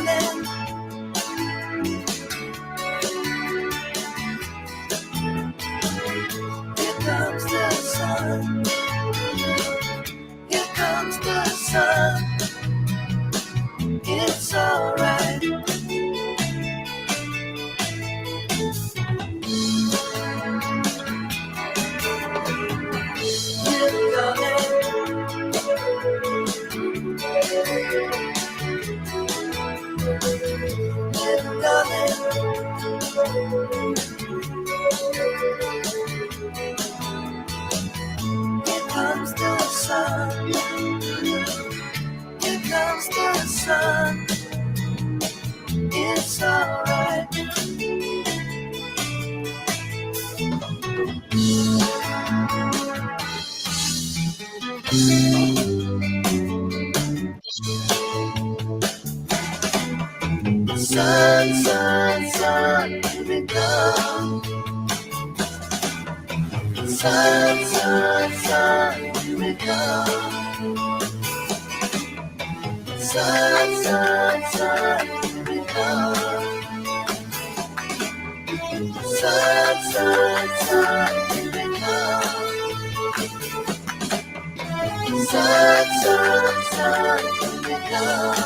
darling. Here comes the sun. Here comes the sun. It's alright. Here comes the sun. Here comes the sun. It's alright. Sun, sun, sun, here we come. Sun, sun, sun, here we come. Sun, sun, sun, here we come. Sun, sun, sun, here we come. Sun, sun, sun, here we come.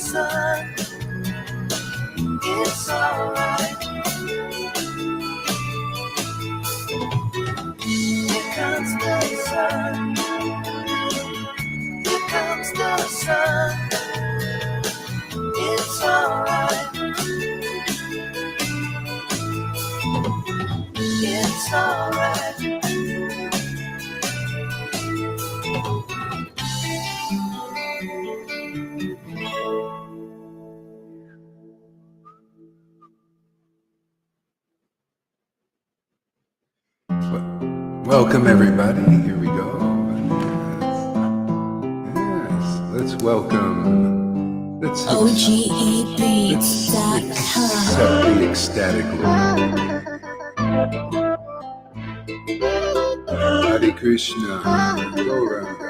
Sun, it's alright. Here comes the sun. Here comes the sun. It's alright. It's alright. Welcome everybody, here we go. Yes, let's welcome, let's set the ecstatic mood. Hare Krishna, Gauranga.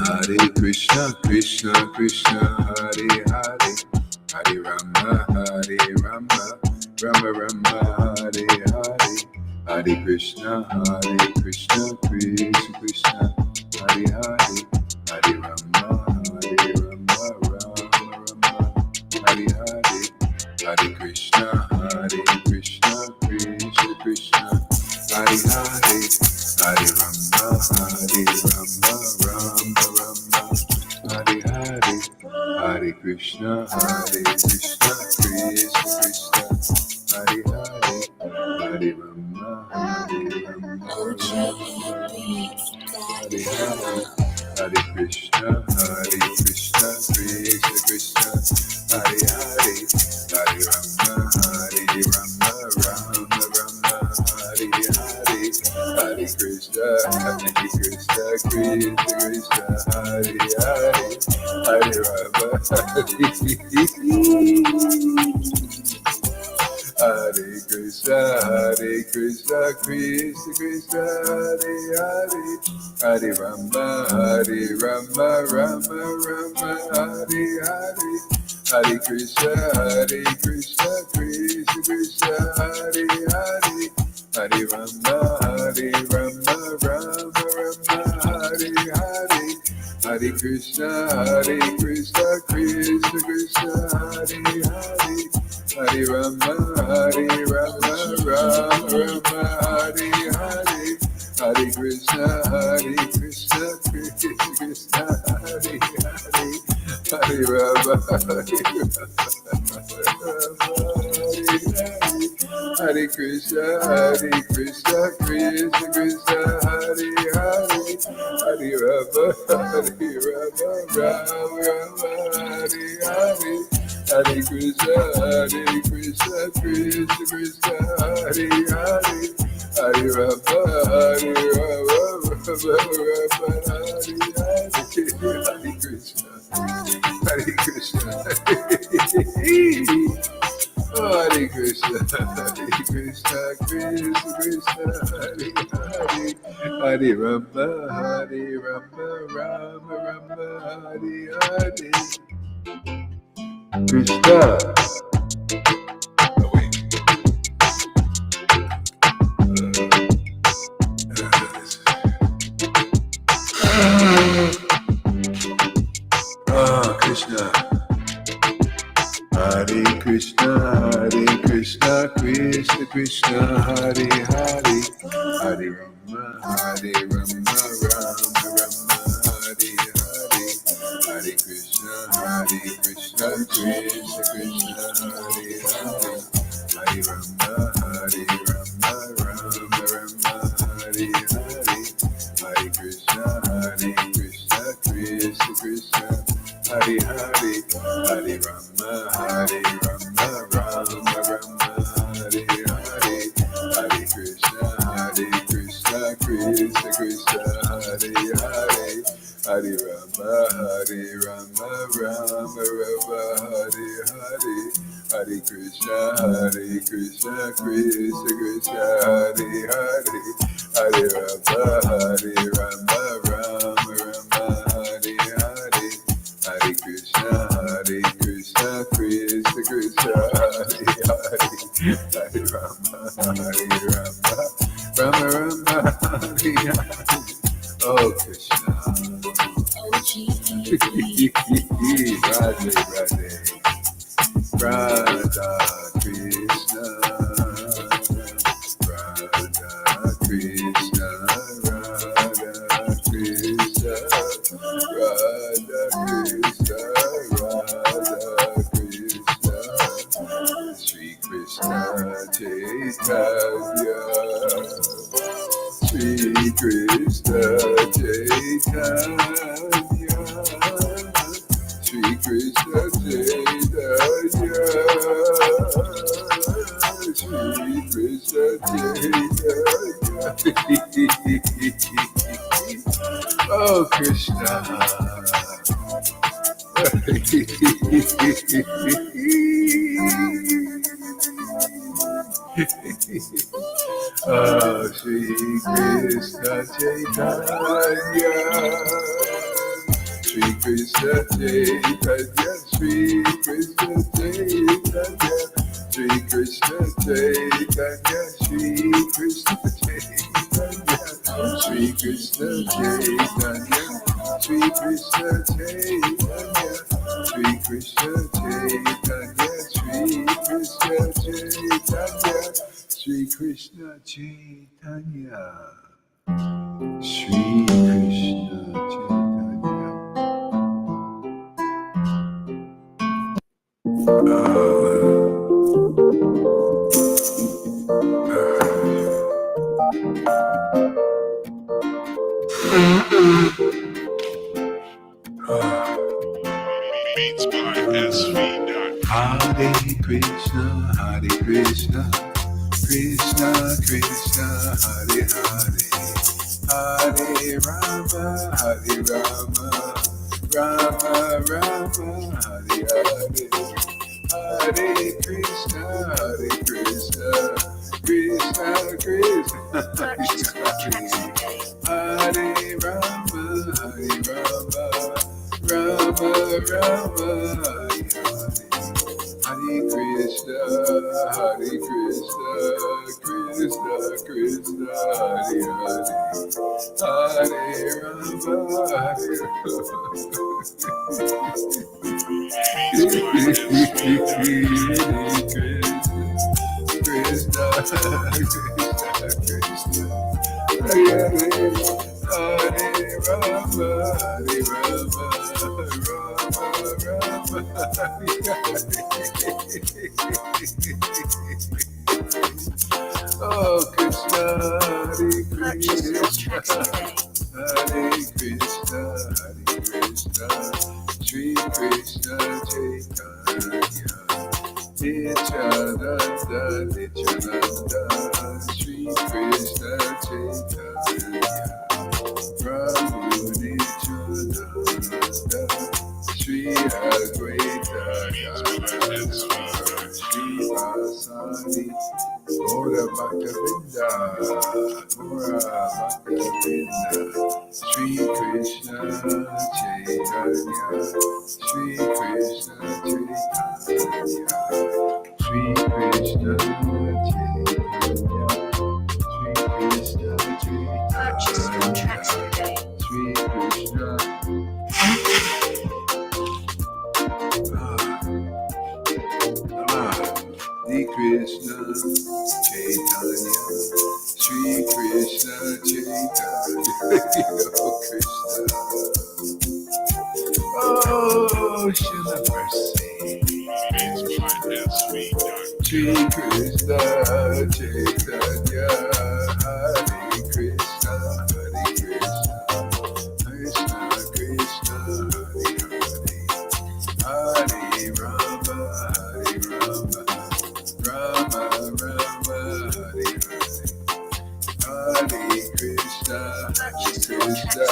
Hare Krishna, Krishna Krishna, Hare Hare, Hare Rama, Hare Rama, Rama Rama, Hare Hare, Hare Krishna, Krishna Krishna, Hare Hare, Hare Rama, Rama Rama, Hare Hare, Hare Krishna, Krishna Krishna, Hare Hare, Hare Rama, Rama Rama, Hare Hare, Hare Krishna, Krishna Krishna, Hare Hare, Hare Rama, Hare Hare, Hare Krishna, Krishna Krishna, Hare Hare, Hare Rama, Rama Rama, Hare Hare, Hare Krishna, Krishna Krishna, Hare Hare, Hare Rama, Hare Krishna, Krishna Krishna, Hare Hare, Hare Rama, Rama Rama, Hare Hare, Hare Krishna, Krishna Krishna, Hare Hare, Hare Rama, Rama Rama, Hare Hare, Hare Krishna, Krishna Krishna, Hare Hare, Hare Rama, Rama Rama, Hare Hare, Hare Krishna, Krishna Krishna, Hare Hare, Hare Rama, Hare Krishna, Krishna Krishna, Hare Hare, Hare Hare Rama, Hare Rama, Rama Rama, Hare Hare, Hare Krishna, Krishna Krishna, Hare Hare, Hare Rama, Hare Rama, Rama Rama, Hare Hare, Hare Krishna, Hare Krishna. Hare Krishna, Krishna Krishna, Hare Hare, Hare Rama, Rama Rama, Hare Hare. Krishna. Oh, wait. Krishna. Hare Krishna, Krishna Krishna, Hare Hare, Hare Rama, Rama Rama, Hare Hare, Hare Krishna, Krishna Krishna, Hare Hare, Hare Rama, Rama Rama, Hare Hare, Hare Krishna, Krishna Krishna, Hare Hare, Hare Rama, Rama Rama, Hare Hare, Hare Krishna, Krishna Krishna, Hare Hare, Hare Rama, Rama Rama, Hare Hare, Hare Krishna, Krishna Krishna, Hare Hare, Hare Rama, Rama Rama, Hare Hare, Hare Krishna, Krishna Krishna, Hare Hare, Hare Rama, Rama Rama, Hare Hare. Oh Krishna. Radha Krishna, Radha Krishna, Radha Krishna, Radha Krishna, Radha Krishna, Shri Krishna Chaitanya, Shri Krishna Chaitanya, Shri Krishna Chaitanya, Shri Krishna Chaitanya. Oh Krishna. Oh Shri Krishna Chaitanya, Shri Krishna Chaitanya, Shri Krishna Chaitanya, Shri Krishna Chaitanya, Shri Krishna Chaitanya, Shri Krishna Chaitanya, Shri Krishna Chaitanya, Shri Krishna Chaitanya, Shri Krishna Chaitanya, Shri Krishna Chaitanya, Shri Krishna Chaitanya. Beats by SV. Hare Krishna, Krishna Krishna, Hare Hare, Hare Rama, Rama Rama, Hare Hare, Hare Krishna, Krishna Krishna, Hare Rama, Rama Rama, Hare Hare. Hare Krishna, Krishna Krishna, Hare Hare, Hare Rama, Krishna Krishna, Hare Rama, Oh Krishna, Hare Krishna, Hare Krishna, Sri Krishna Chaitanya, Nityananda, Nityananda, Sri Krishna Chaitanya, Prabhu Nityananda, Sri Advaita Gadadhara, Sri Vasani, Gora Bhaktavinda, Gora Bhaktavinda, Sri Krishna Chaitanya, Sri Krishna Chaitanya, Sri Krishna Chaitanya, Sri Krishna Purchase your Chaitanya, tracks today. Sri Krishna. Sri Krishna Chaitanya, Sri Krishna Chaitanya, oh Krishna, oh Shana Mercy, Sri Krishna Chaitanya, Hare Krishna, Hare Krishna, Krishna Krishna, Hare Hare, Hare Rama, Hare Rama, Rama Rama, Hare Hare, Hare Krishna, Krishna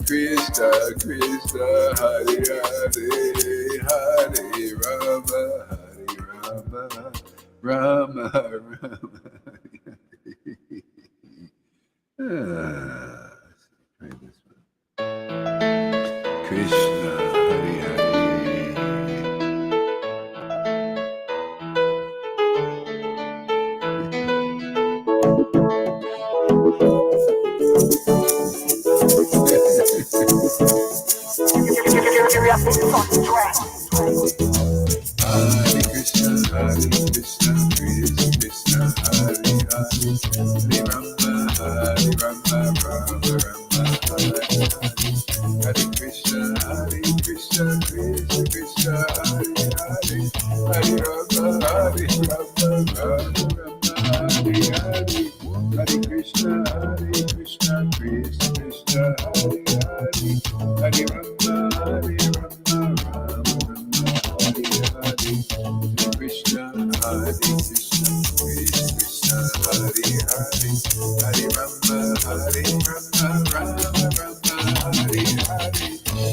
Krishna, Krishna, Hare Hare, Hare Rama, Hare Rama, Rama Rama. Try this one. Krishna, Hare Hare. Hare Krishna, Krishna Krishna, Hare Hare, Hare Rama, Rama Rama, Hare Hare, Hare Krishna, Krishna Krishna, Hare Hare, Hare Rama, Rama Rama, Hare Hare, Hare Krishna, Krishna Krishna, Hare Hare, Hare Rama, Rama Rama, Krishna, Hare Krishna, Krishna Hare Hare, Hare Rama, Rama Rama, Hare Hare, Hare Krishna, Krishna Krishna, Hare Hare, Hare Rama, Rama Rama, Hare Hare, Hare Krishna, oh Krishna. Hare Krishna, Krishna Krishna, Krishna Hare Hare, Hare Rama, Rama Rama, Hare Hare,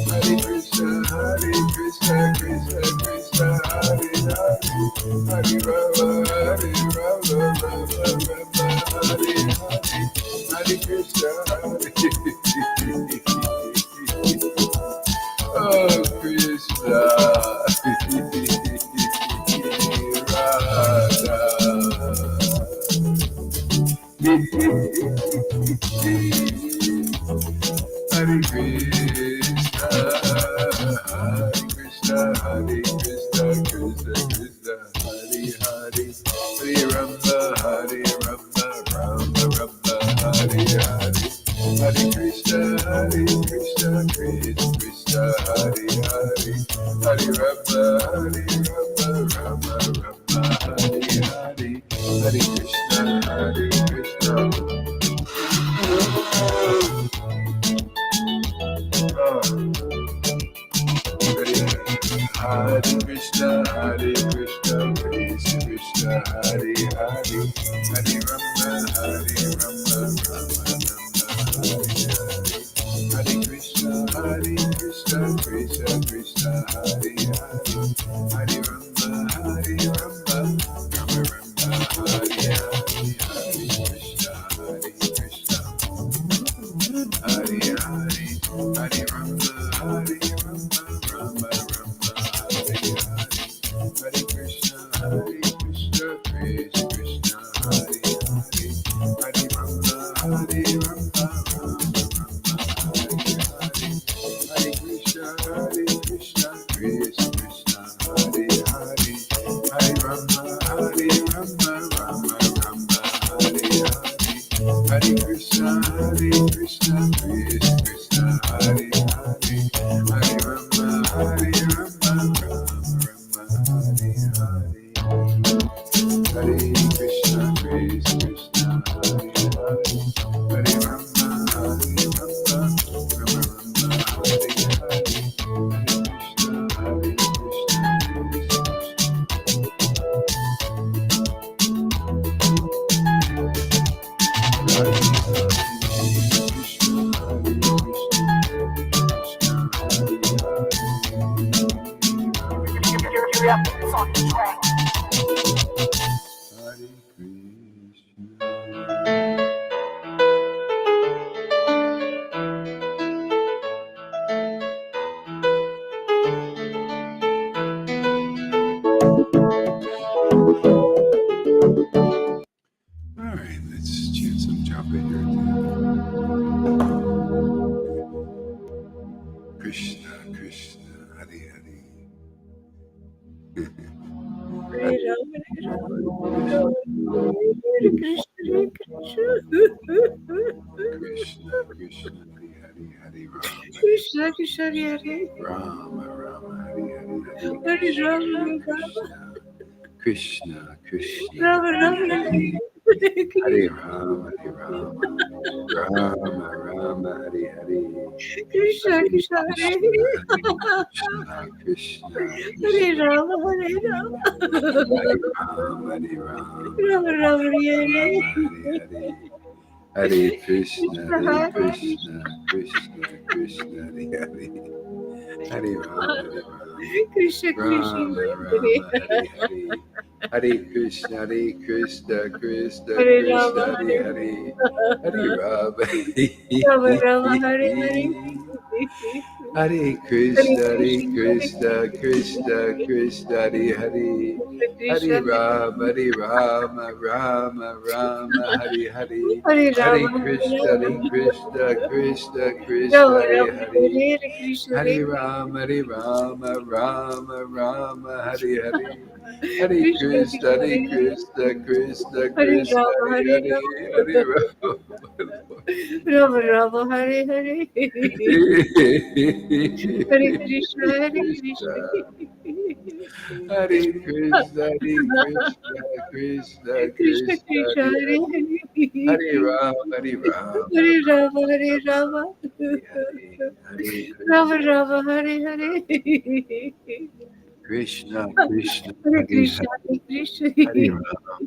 Hare Krishna, Krishna Krishna, Hare Hare, Hare Rama, Rama Rama, Hare Hare, Hare Krishna, Krishna. Hare Krishna, Krishna Krishna, Hare Hare, Hare Rama, Rama Rama, Hare Hare, Hare Krishna, Krishna Krishna, Hare Hare, Hare Rama, Rama Rama, Hare Hare, Hare Krishna, Krishna, Hare Hare, Hare Rama, Rama Rama, Hare Hare, Hare Krishna, Krishna Krishna, Hare Hare, Hare Rama, Rama Rama, Hare Hare, Hare Krishna, Krishna Krishna, Hare Hare, Hare Rama, Rama Rama, Hare Hare, Hare Krishna, Krishna Krishna, Hare Hare, Hare Rama, Rama Rama, Hare Hare, Hare Krishna, Krishna Hare Hare, Hare Rama, Rama All right, let's chant some japa here. Krishna, Krishna, Hare Hare. Hare Ram, Hare Ram, Hare Krishna, Krishna, Krishna, Hare Hare, Hare Ram, Krishna Krishna, Hare Rama, Rama, Hare Hare, Hare Hare Ram, Krishna, Krishna, Krishna, Ram, Hare Ram, Hare, Hare Hare Rama, Hare Rama, Rama, Rama, Hare Hare, Krishna Hare Krishna, Krishna, Hare Krishna, Krishna, Hare Krishna, Ram, Hare Ram, Hare Rama, Hare Rama, Ram, Ram, Hare Rama, Hare Hare. Hare Krishna, Hare Krishna, Krishna, Krishna, Hare Hare. Hare Rama, Hare Rama, Krishna Krishna, Rama, Hare Rama, Hare Hare. Hare Krishna, Krishna, Hare Ram, Krishna, Hare Hare Hare. Hare Rama, Ram, Ram, Hare Hare Hare Hare Krishna, Krishna, Krishna, Krishna, Hare Hare. Hare Krishna Rama, Rama, Rama, Hare Hare. Hare Hare Rama, Krishna, Hare Krishna, Krishna, Rama, Hare Rama, Hare. Hare Krishna, Hare Rama, Rama, Rama, Hare Hare. Hare Krishna Krishna, Krishna, Krishna, Hare Krishna, Rama, Hare Hare Hare. Rama, Hare Rama, Rama Rama, Hare Hare Hare Krishna, Hare Krishna. Krishna, Hare Krishna, Krishna, Krishna Krishna, Krishna, Hare Hare Hare. Hare Hare Rama, Hare Rama, Hare Rama, Hare Hare. Hare Rama Krishna, Rama, Hare Hare Krishna, Krishna, Hare Hare Krishna, Hare. Hare Krishna,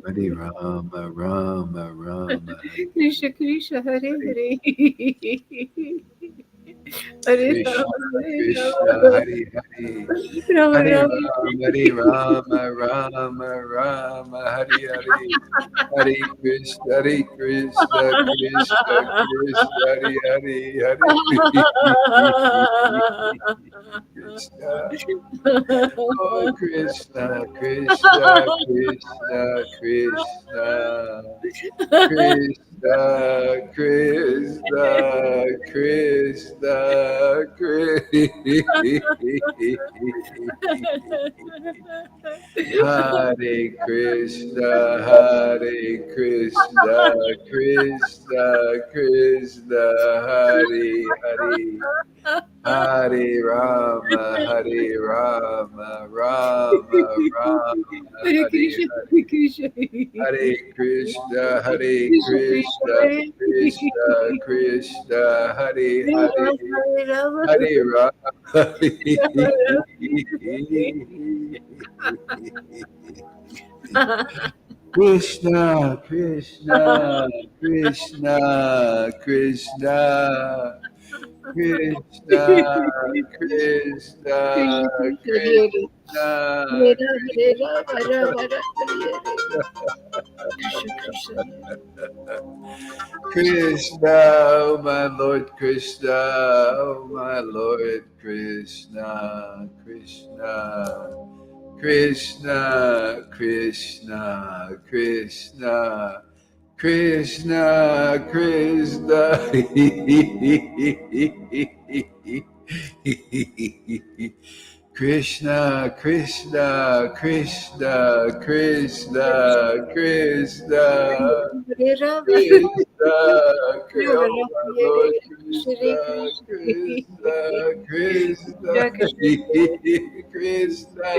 Hare Rama, Rama, Hare Krishna Krishna, Hare Hare. Hare Hare Krishna, Rama, Hare Krishna, Rama, Hare Hare. Rama Hare Rama, Rama, Hare Hare. Hare Krishna, Krishna, Hare Hare, Hare Krishna. Oh Krishna, Krishna, Krishna, Krishna. Krishna, Krishna, Krishna, Hare Krishna, Hare Krishna, Krishna, Krishna, Hare Hare. Hare Rama, Hare Rama, Rama, Rama, Hare Hare Krishna, Hare. Hare Krishna, Hare Krishna, Hare Krishna Krishna, Krishna, Hare Krishna, Krishna, Hare Hare. Hare Rama, Hare Rama. Krishna, Krishna, Krishna, Krishna, Krishna, Krishna, Krishna, Hare Rama, Rama Rama, Hare Krishna Krishna, Krishna, oh my Lord Krishna, oh my Lord Krishna, Krishna, Krishna, Krishna, Krishna, Krishna, Krishna. Krishna, Krishna, Krishna, Krishna, Krishna, Hare Rama, Krishna, Rama oh Rama, my Hare Lord Hare Krishna, Krishna, Krishna, Krishna, Krishna Krishna, Krishna,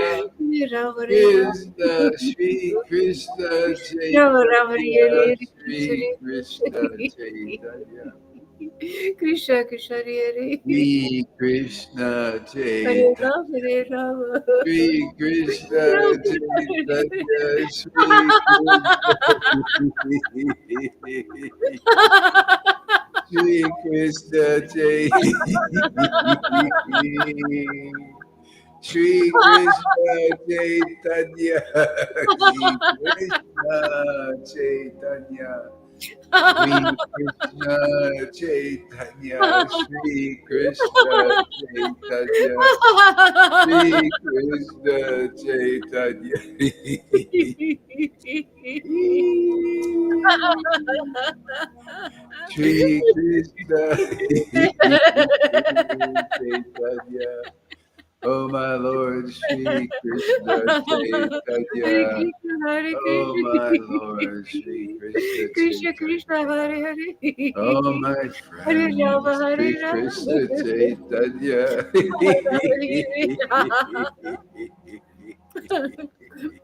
Hare Rama, Hare Rama, Krishna, Shri Krishna Rama Rama, Chaitanya, Hare Shri Krishna Krishna, Chaitanya, Krishna Krishna, Hare Shri Krishna Hare Chaitanya. Rama, Hare Rama, Shri Krishna Rama Chaitanya, Shri Krishna, Shri Krishna Chaitanya, Shri Krishna Chaitanya, Shri Krishna Chaitanya, Shri Krishna Chaitanya, Shri Krishna Chaitanya, Shri Krishna Chaitanya. Shri Krishna Chaitanya. Oh my Lord, Shri Krishna Chaitanya. Oh my Lord, Shri Krishna Chaitanya. Oh my friend, Shri Krishna Chaitanya.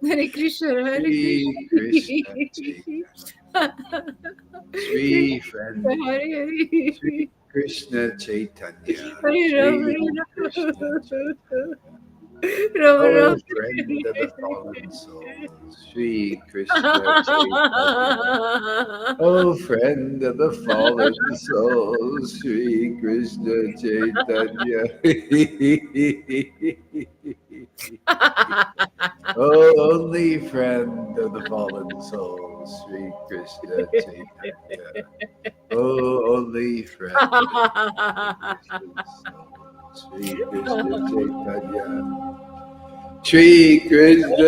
Hare Krishna, Hare Shri Krishna Chaitanya. Shri friend, Hare Shri Krishna Chaitanya. Hare Shri Ram, Krishna Chaitanya. Ram, Oh, Ram. friend of the fallen souls, Shri Krishna Chaitanya. Oh, friend of the fallen souls, Shri Krishna Chaitanya. Oh, only friend of the fallen souls, Shri Krishna Chaitanya. Oh, only friend of the Christian souls, Shri Krishna Chaitanya. Shri Krishna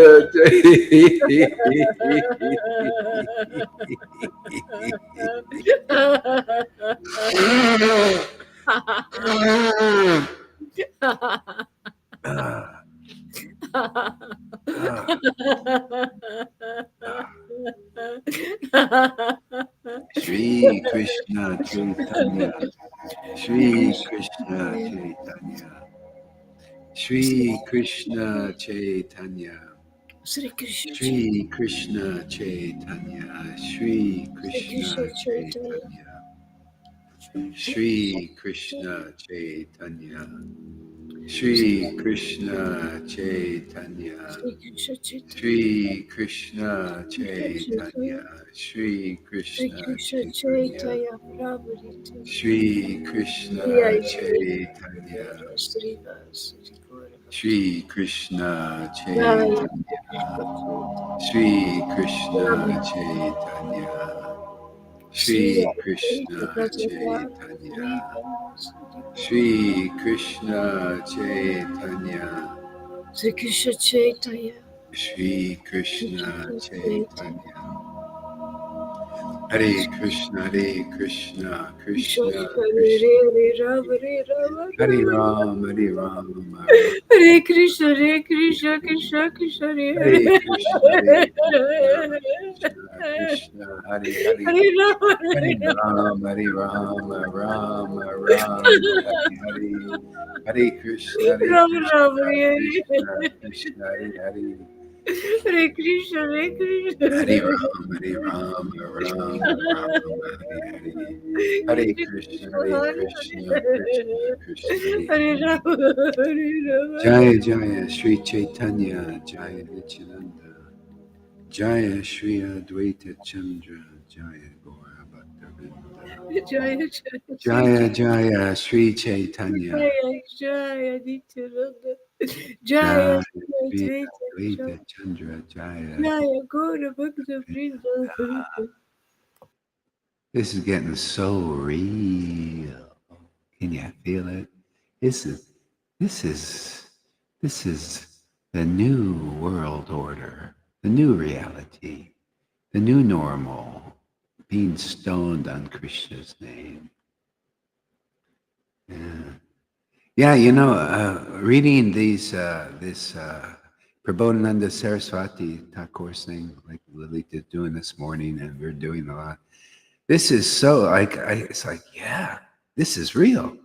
Shri Krishna Chaitanya, Shri Krishna Chaitanya, Shri Krishna Chaitanya, Shri Krishna Shri Krishna Chaitanya, Shri Krishna Chaitanya, Shri Krishna Chaitanya, Shri Krishna Chaitanya, Shri Krishna Chaitanya, Shri Krishna Chaitanya, Shri Krishna Chaitanya, Shri Krishna Chaitanya, Shri Krishna Chaitanya, Shri Krishna Chaitanya, Shri Krishna Chaitanya, Shri Krishna Chaitanya, Shri Krishna Chaitanya. Hare Krishna, Hare Krishna, Krishna Krishna, Hare Ram, Hare Ram, Hare Krishna, Hare Krishna, Krishna Krishna, Hare Krishna, Hare Krishna, Krishna, Hare Hare, Hare Ram, Hare Ram, Ram Ram, Hare Hare, Hare Krishna, Hare Ram Ram, Krishna, Hare Krishna Krishna, Hare Hare. Hare Krishna, Hare Krishna, Hare Ram, Hare Ram, Ram Hare Hare. Hare Krishna, Hare Krishna, Krishna Krishna, Hare Hare Hare. Ram, Hare Ram. Jaya Jaya Sri Chaitanya, Jaya Nityananda, Jaya Sri Advaita Chandra, Jaya Gaura Bhaktavinda. Jaya Jaya Jaya Sri Chaitanya, Jaya Jaya Nityananda, Jaya Jaya Sri Jaya Advaita Chandra, Jaya. Jaya Gaura Bhaktavinda. This is getting so real. Can you feel it? This is the new world order, the new reality, the new normal, being stoned on Krishna's name. Yeah, you know, reading this Prabodhananda Saraswati Thakur's thing, like Lilita's doing this morning, and we're doing a lot. This is so like it's like, yeah, this is real.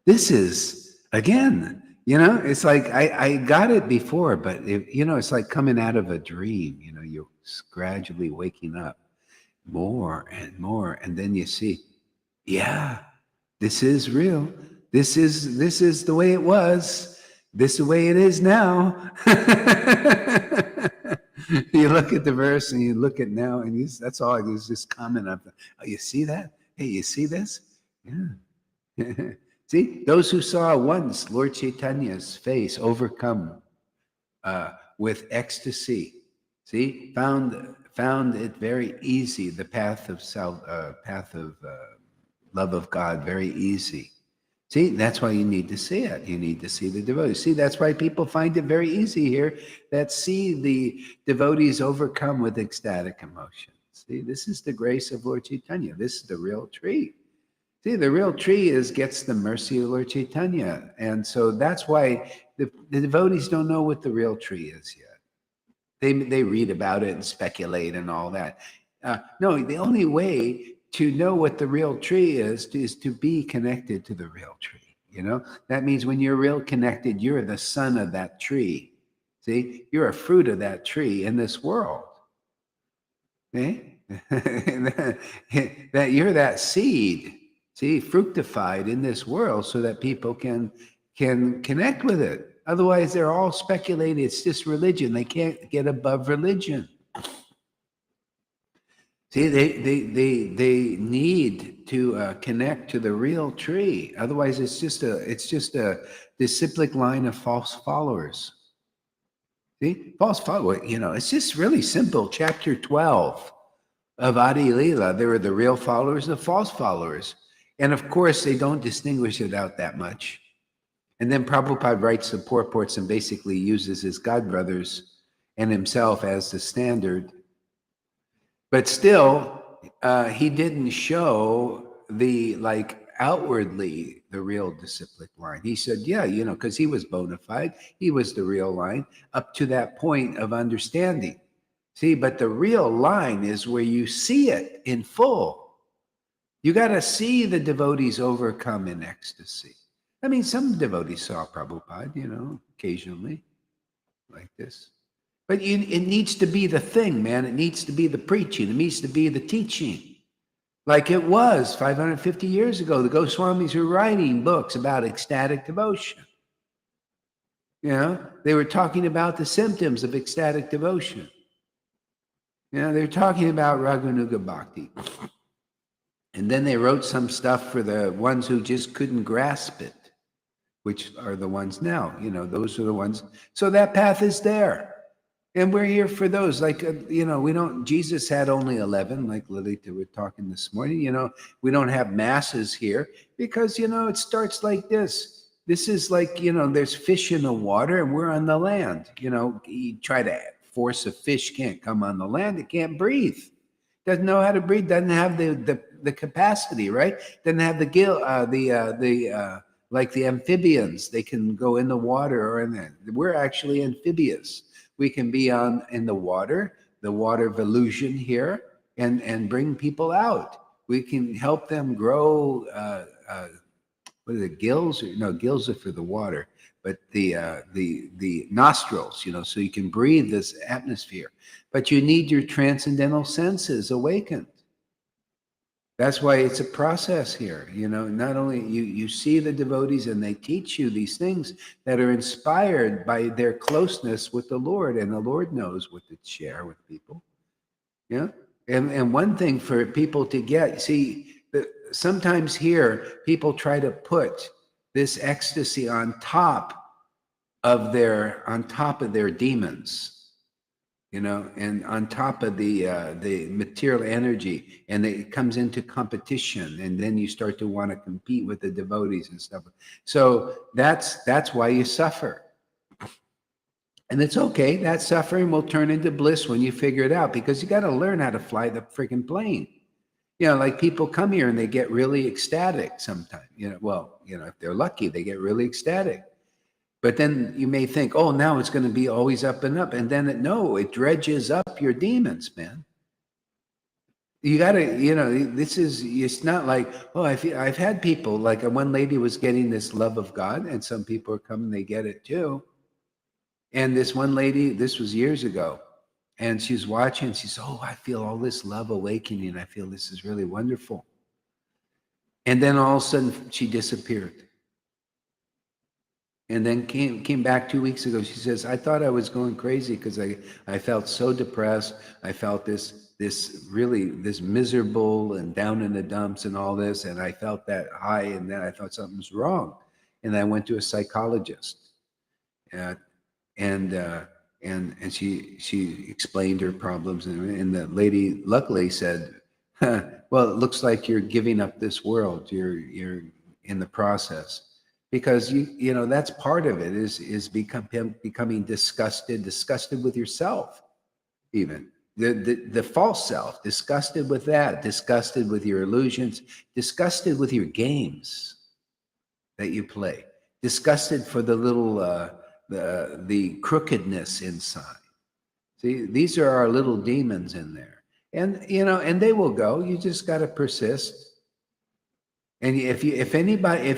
This is again, you know, it's like I got it before, but you know, it's like coming out of a dream. You know, you're gradually waking up more and more, and then you see, yeah, this is real. This is the way it was. This is the way it is now. You look at the verse and you look at now, and that's all. There's this comment of, oh, you see that? Hey, you see this? Yeah. See, those who saw once Lord Chaitanya's face overcome with ecstasy, see, found it very easy. The path of love of God, very easy. See, that's why you need to see it. You need to see the devotees. See, that's why people find it very easy here that see the devotees overcome with ecstatic emotion. See, this is the grace of Lord Chaitanya. This is the real tree. See, the real tree gets the mercy of Lord Chaitanya. And so that's why the devotees don't know what the real tree is yet. They read about it and speculate and all that. No, the only way to know what the real tree is to be connected to the real tree. You know, that means when you're real connected, you're the son of that tree. See, you're a fruit of that tree in this world. Okay? That you're that seed, see, fructified in this world so that people can connect with it. Otherwise, they're all speculating. It's just religion. They can't get above religion. See, they need to connect to the real tree. Otherwise, it's just a disciplic line of false followers. See, false follower. You know, it's just really simple. Chapter 12 of Adi Lila. There are the real followers, the false followers, and of course, they don't distinguish it out that much. And then Prabhupada writes the purports and basically uses his godbrothers and himself as the standard. But still, he didn't show outwardly the real disciplic line. He said, yeah, you know, because he was bona fide. He was the real line up to that point of understanding. See, but the real line is where you see it in full. You got to see the devotees overcome in ecstasy. I mean, some devotees saw Prabhupada, you know, occasionally like this. But it needs to be the thing, man. It needs to be the preaching. It needs to be the teaching. Like it was 550 years ago. The Goswamis were writing books about ecstatic devotion. You know, they were talking about the symptoms of ecstatic devotion. You know, they're talking about Raghunuga Bhakti. And then they wrote some stuff for the ones who just couldn't grasp it, which are the ones now. You know, those are the ones. So that path is there. And we're here for those. Like, you know, Jesus had only 11, like Lilita were talking this morning. You know, we don't have masses here because, you know, it starts like this. This is like, you know, there's fish in the water and we're on the land. You know, you try to force a fish, can't come on the land. It can't breathe. Doesn't know how to breathe. Doesn't have the capacity, right? Doesn't have like the amphibians. They can go in the water or in there. We're actually amphibious. We can be in the water of illusion here, and bring people out. We can help them grow. What are the gills? No, gills are for the water, but the nostrils. You know, so you can breathe this atmosphere. But you need your transcendental senses awakened. That's why it's a process here. You know, not only you see the devotees and they teach you these things that are inspired by their closeness with the Lord, and the Lord knows what to share with people. Yeah. And one thing for people to get, see, sometimes here people try to put this ecstasy on top of their demons. You know, and on top of the material energy, and it comes into competition, and then you start to want to compete with the devotees and stuff. So that's why you suffer, and it's okay. That suffering will turn into bliss when you figure it out, because you got to learn how to fly the freaking plane. You know, like people come here and they get really ecstatic sometimes. You know, well, you know, if they're lucky, they get really ecstatic. But then you may think, oh, now it's going to be always up and up. And then it dredges up your demons, man. You got to, you know, it's not like, oh, I've had people, like one lady was getting this love of God, and some people are coming, they get it too. And this one lady, this was years ago, and she's watching, she says, oh, I feel all this love awakening. I feel this is really wonderful. And then all of a sudden she disappeared. And then came back 2 weeks ago. She says, I thought I was going crazy because I felt so depressed. I felt this miserable and down in the dumps and all this. And I felt that high, and then I thought something was wrong. And I went to a psychologist. Uh, and she explained her problems, and the lady luckily said, huh, well, it looks like you're giving up this world. You're in the process, because you know that's part of it, is becoming disgusted with yourself, even the false self, disgusted with that, disgusted with your illusions, disgusted with your games that you play, disgusted for the little the crookedness inside. See, these are our little demons in there, and you know, and they will go. You just got to persist. And if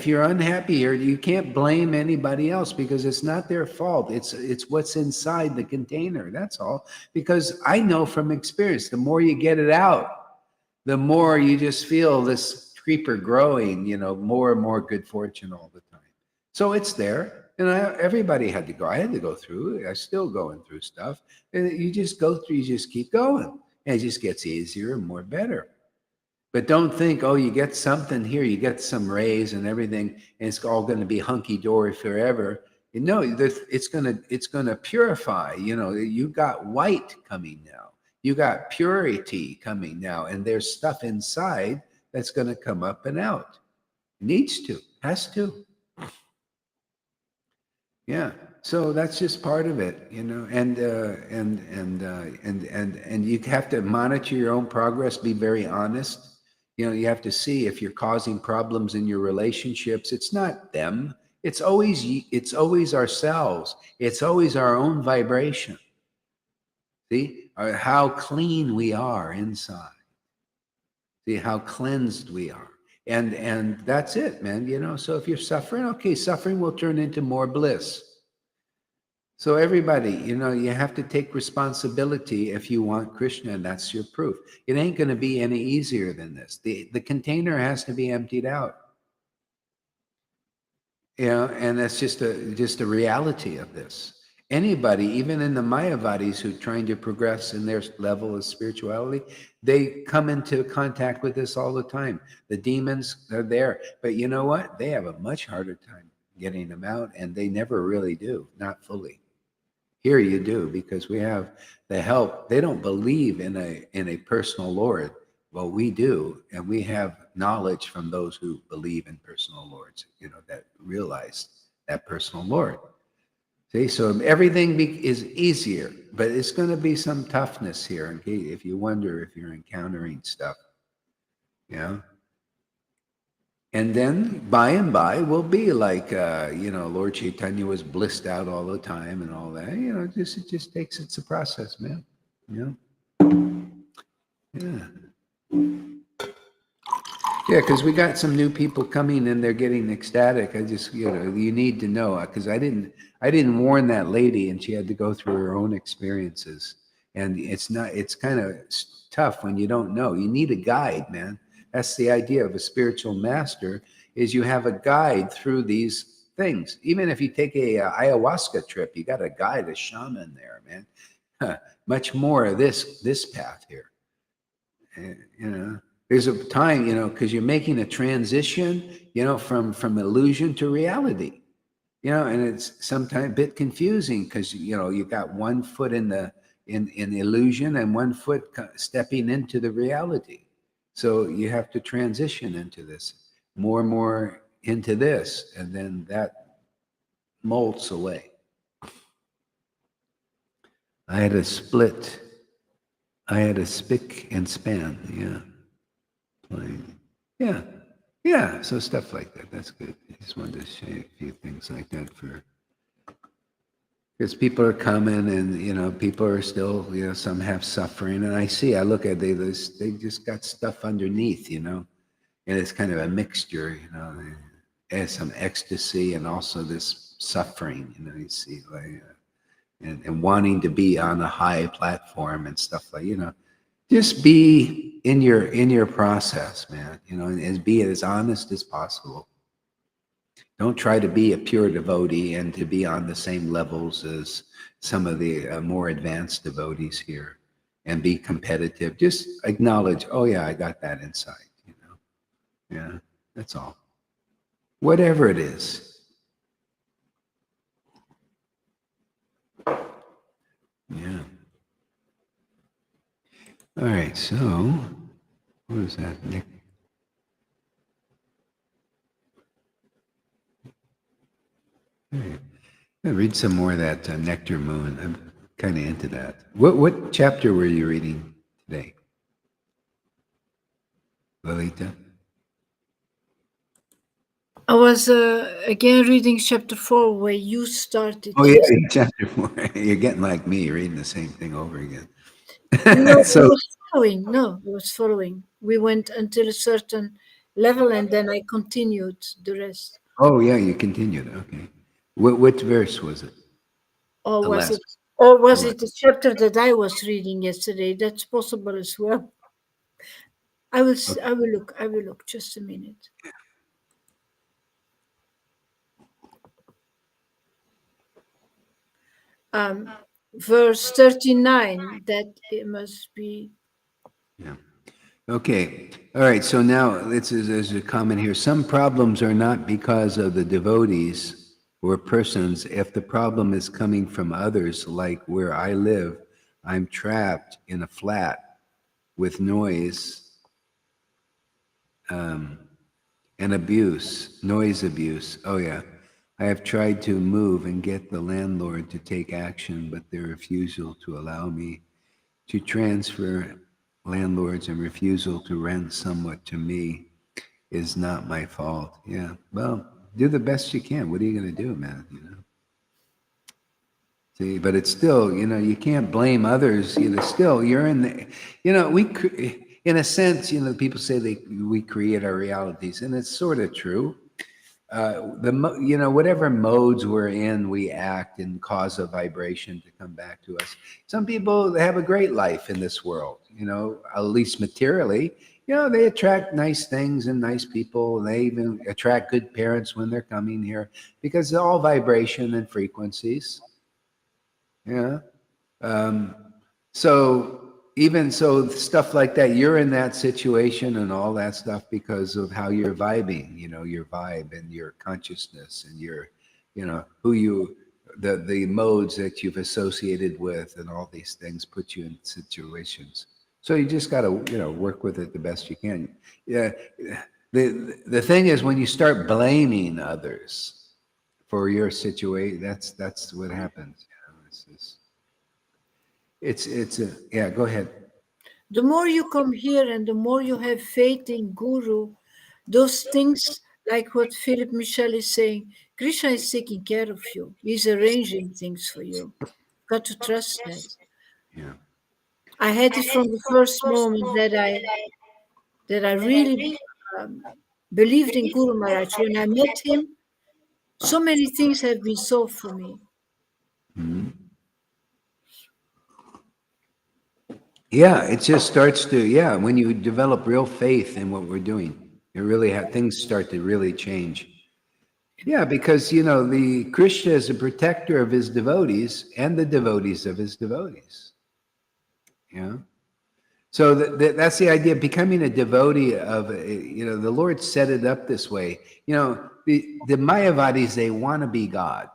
you're unhappy here, you can't blame anybody else, because it's not their fault. It's what's inside the container. That's all. Because I know from experience, the more you get it out, the more you just feel this creeper growing. You know, more and more good fortune all the time. So it's there. And everybody had to go. I had to go through. I'm still going through stuff. And you just go through. You just keep going, and it just gets easier and more better. But don't think, oh, you get something here, you get some raise and everything, and it's all going to be hunky dory forever. No, it's gonna purify. You know, you got white coming now. You got purity coming now, and there's stuff inside that's going to come up and out. Needs to, has to. Yeah. So that's just part of it, you know, and you have to monitor your own progress. Be very honest. You know, you have to see if you're causing problems in your relationships. It's not them. It's always ourselves. It's always our own vibration. See how clean we are inside. See how cleansed we are. And that's it, man. You know, so if you're suffering, okay, suffering will turn into more bliss. So everybody, you know, you have to take responsibility if you want Krishna, and that's your proof. It ain't going to be any easier than this. The container has to be emptied out. You know, and that's just a reality of this. Anybody, even in the Mayavadis who are trying to progress in their level of spirituality, they come into contact with this all the time. The demons are there. But you know what? They have a much harder time getting them out, and they never really do, not fully. Here you do, because we have the help. They don't believe in a personal Lord. Well, we do, and we have knowledge from those who believe in personal lords, you know, that realize that personal Lord. See, so everything is easier, but it's going to be some toughness here. If you wonder if you're encountering stuff, you know. And then by and by we'll be like, you know, Lord Caitanya was blissed out all the time and all that. You know, it just takes, it's a process, man. You know? Yeah. Yeah, because we got some new people coming and they're getting ecstatic. I just, you know, you need to know, because I didn't warn that lady, and she had to go through her own experiences. And it's kind of tough when you don't know. You need a guide, man. That's the idea of a spiritual master, is you have a guide through these things. Even if you take a ayahuasca trip, you got a guide, a shaman there, man. Much more of this path here. You know, there's a time, you know, because you're making a transition, you know, from illusion to reality. You know, and it's sometimes a bit confusing, because you know you got one foot in illusion and one foot stepping into the reality. So you have to transition into this, more and more into this, and then that molts away. I had a split. I had a spick and span, yeah. Playing. Yeah. Yeah. So stuff like that. That's good. I just wanted to share a few things like that because people are coming, and you know, people are still, you know, some have suffering, and I look at they just got stuff underneath, you know, and it's kind of a mixture, you know, there's some ecstasy and also this suffering, you know, you see, like, and wanting to be on a high platform and stuff, like, you know, just be in your process, man, you know, and be as honest as possible. Don't try to be a pure devotee and to be on the same levels as some of the more advanced devotees here and be competitive. Just acknowledge, oh yeah, I got that insight, you know. Yeah, that's all. Whatever it is. Yeah. All right, so what was that, Nick? All right. I'll read some more of that Nectar Moon. I'm kind of into that. What chapter were you reading today, Lalita? I was again reading chapter 4 where you started. Oh Yes. yeah, chapter 4. You're getting like me, reading the same thing over again. No, I So, was following. No, I was following. We went until a certain level and then I continued the rest. oh yeah, you continued. Okay. What verse was it? Or The was last. it or was The last. it the chapter that I was reading yesterday? That's possible as well. Okay. I will look. I will look. Just a minute. Verse 39, that it must be. Yeah. Okay. All right. So now there's a comment here. Some problems are not because of the devotees or persons. If the problem is coming from others, like where I live, I'm trapped in a flat with noise and abuse, noise abuse. Oh, yeah. I have tried to move and get the landlord to take action, but their refusal to allow me to transfer landlords and refusal to rent somewhat to me is not my fault. Yeah. Well, do the best you can. What are you going to do, man? You know. See, but it's still, you know, you can't blame others. You know, still, you're in the, you know, in a sense, you know, people say we create our realities, and it's sort of true. You know, whatever modes we're in, we act and cause a vibration to come back to us. Some people, they have a great life in this world, you know, at least materially. You know, they attract nice things and nice people. They even attract good parents when they're coming here because it's all vibration and frequencies. Yeah. Um, so even so, stuff like that, you're in that situation and all that stuff because of how you're vibing, you know, your vibe and your consciousness and your, you know, who you, the modes that you've associated with and all these things put you in situations. So you just got to, you know, work with it the best you can. Yeah. The thing is when you start blaming others for your situation, that's what happens. You know, it's a, yeah, go ahead. The more you come here and the more you have faith in Guru, those things like what Philip Michel is saying, Krishna is taking care of you. He's arranging things for you. Got to trust that. Yeah. I had it from the first moment that I really believed in Guru Maharaj. When I met him, so many things have been solved for me. Mhm. Yeah, it just starts to, yeah, when you develop real faith in what we're doing, it really things start to really change. Yeah, because you know, the Krishna is a protector of his devotees and the devotees of his devotees. Yeah. So that's the idea of becoming a devotee of, you know, the Lord set it up this way. You know, the Mayavadis, they want to be God.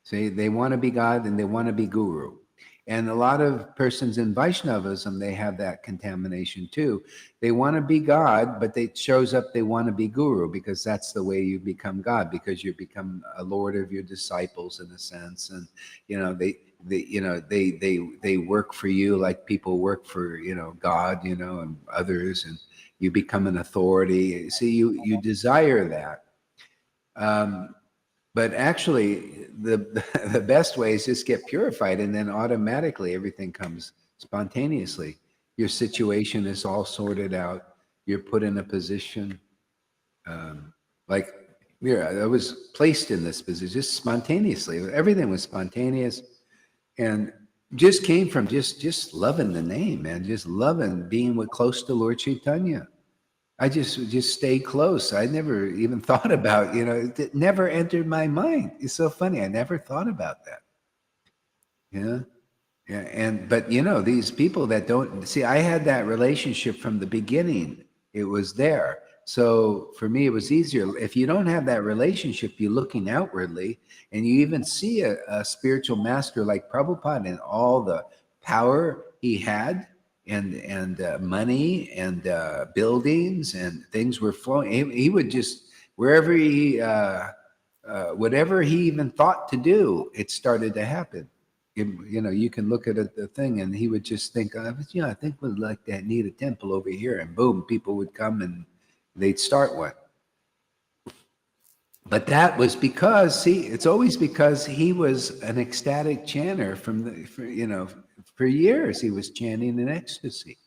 See, they want to be God and they want to be guru. And a lot of persons in Vaishnavism, they have that contamination too. They want to be God, but it shows up they want to be guru because that's the way you become God, because you become a lord of your disciples in a sense. And you know, they work for you like people work for, you know, God, you know, and others, and you become an authority. See, you desire that. But actually, the the best way is just get purified, and then automatically everything comes spontaneously. Your situation is all sorted out. You're put in a position, like, yeah, I was placed in this position just spontaneously. Everything was spontaneous, and just came from just loving the name, man. Just loving being with close to Lord Caitanya. I just stayed close. I never even thought about, it never entered my mind. It's so funny. I never thought about that. Yeah. Yeah. But these people that don't see, I had that relationship from the beginning. It was there. So for me, it was easier. If you don't have that relationship, you're looking outwardly, and you even see a spiritual master like Prabhupada and all the power he had, and money and buildings and things were flowing. He would just, wherever whatever he even thought to do, it started to happen. You can look at the thing, and he would just think, I think we'd like to need a temple over here, and boom, people would come and they'd start one. But that was because, see, it's always because he was an ecstatic chanter for years. He was chanting in ecstasy,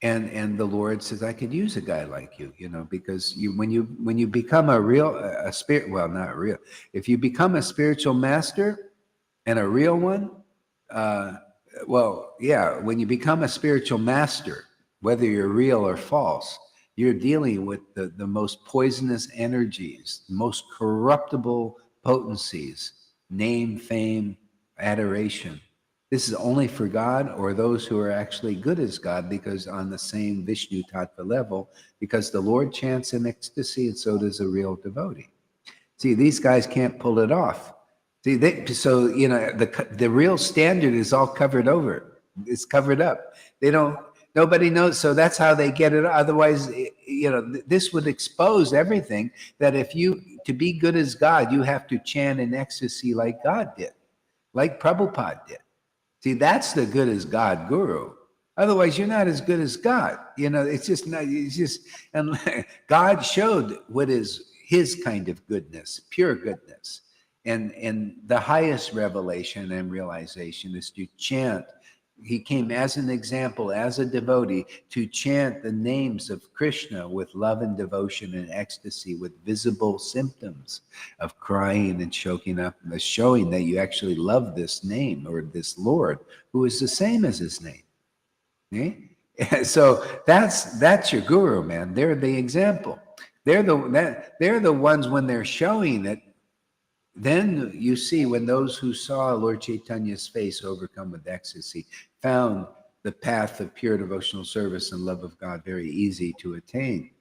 and the Lord says, I could use a guy like you, because when you become a spirit, well, not real, if you become a spiritual master and a real one, when you become a spiritual master, whether you're real or false, you're dealing with the most poisonous energies, most corruptible potencies, name, fame, adoration. This is only for God or those who are actually good as God, because on the same Vishnu Tattva level, because the Lord chants in ecstasy, and so does a real devotee. See, these guys can't pull it off. See, the real standard is all covered over. It's covered up. Nobody knows. So that's how they get it. Otherwise, this would expose everything, that to be good as God, you have to chant in ecstasy like God did, like Prabhupada did. See, that's the good as God guru. Otherwise, you're not as good as God. It's just not, and God showed what is his kind of goodness, pure goodness. And the highest revelation and realization is to chant. He came as an example, as a devotee, to chant the names of Krishna with love and devotion and ecstasy, with visible symptoms of crying and choking up, and showing that you actually love this name or this Lord, who is the same as his name. Okay? So that's your guru, man. They're the example. They're the ones, when they're showing it. Then you see, when those who saw Lord Chaitanya's face overcome with ecstasy found the path of pure devotional service and love of God very easy to attain.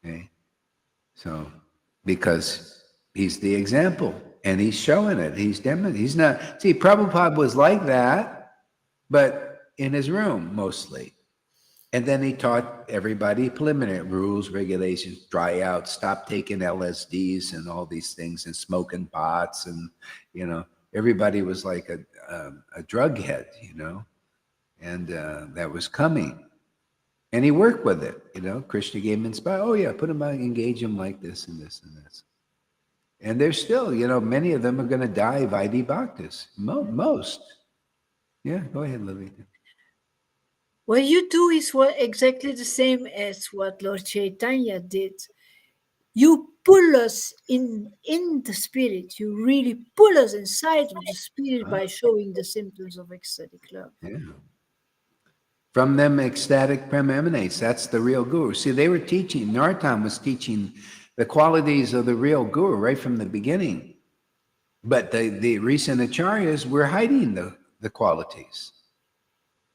Okay? So, because he's the example, and he's showing it. He's demonstrating. He's not. See, Prabhupada was like that, but in his room mostly. And then he taught everybody preliminary rules, regulations, dry out, stop taking LSDs and all these things, and smoking pots, and everybody was like a drug head, and that was coming. And he worked with it, Krishna gave him inspiration. Oh yeah, put him on, engage him like this and this and this. And they're still, many of them are going to die Vaidhi Bhaktas. Most. Yeah, go ahead, Lalita. What you do is exactly the same as what Lord Caitanya did. You pull us in the spirit. You really pull us inside of the spirit by showing the symptoms of ecstatic love. Yeah. From them, ecstatic prema emanates. That's the real guru. See, they were teaching, Narottam was teaching the qualities of the real guru right from the beginning. But the recent acharyas were hiding the qualities.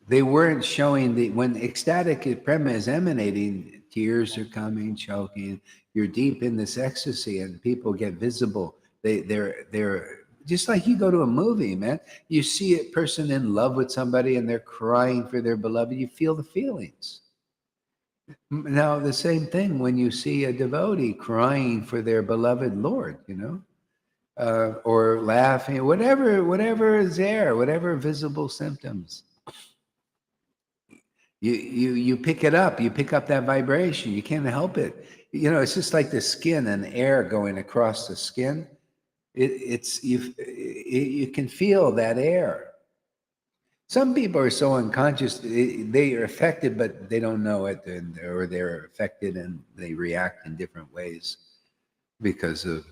They weren't showing when ecstatic prema is emanating, tears are coming, choking. You're deep in this ecstasy, and people get visible. They're just like you go to a movie, man. You see a person in love with somebody, and they're crying for their beloved. You feel the feelings. Now, the same thing when you see a devotee crying for their beloved Lord, or laughing, whatever is there, whatever visible symptoms. You pick it up. You pick up that vibration. You can't help it. It's just like the skin and air going across the skin. You can feel that air. Some people are so unconscious, they are affected, but they don't know it, or they're affected and they react in different ways because of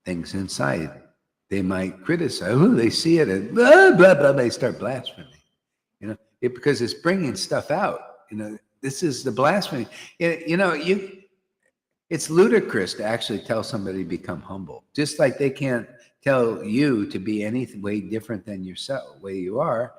things inside. They might criticize. Oh, they see it and blah, blah, blah, they start blaspheming. Because it's bringing stuff out. This is the blasphemy. It's ludicrous to actually tell somebody to become humble, just like they can't tell you to be any way different than yourself, way you are.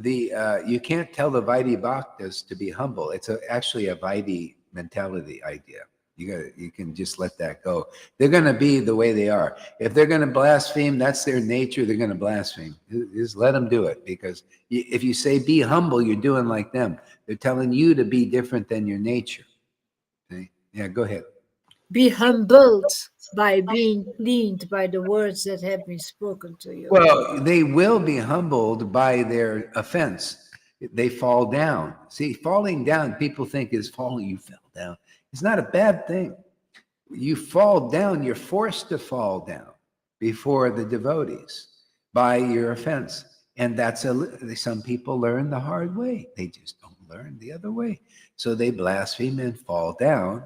You can't tell the Vaidhi Bhaktas to be humble. It's actually a Vaidhi mentality idea. You can just let that go. They're going to be the way they are. If they're going to blaspheme, that's their nature. They're going to blaspheme. Just let them do it, because if you say be humble, you're doing like them. They're telling you to be different than your nature. Okay? Yeah, go ahead. Be humbled by being cleaned by the words that have been spoken to you. Well, they will be humbled by their offense. They fall down. See, falling down, people think is falling. You fell down. It's not a bad thing. You fall down, you're forced to fall down before the devotees by your offense. And some people learn the hard way. They just don't learn the other way. So they blaspheme and fall down.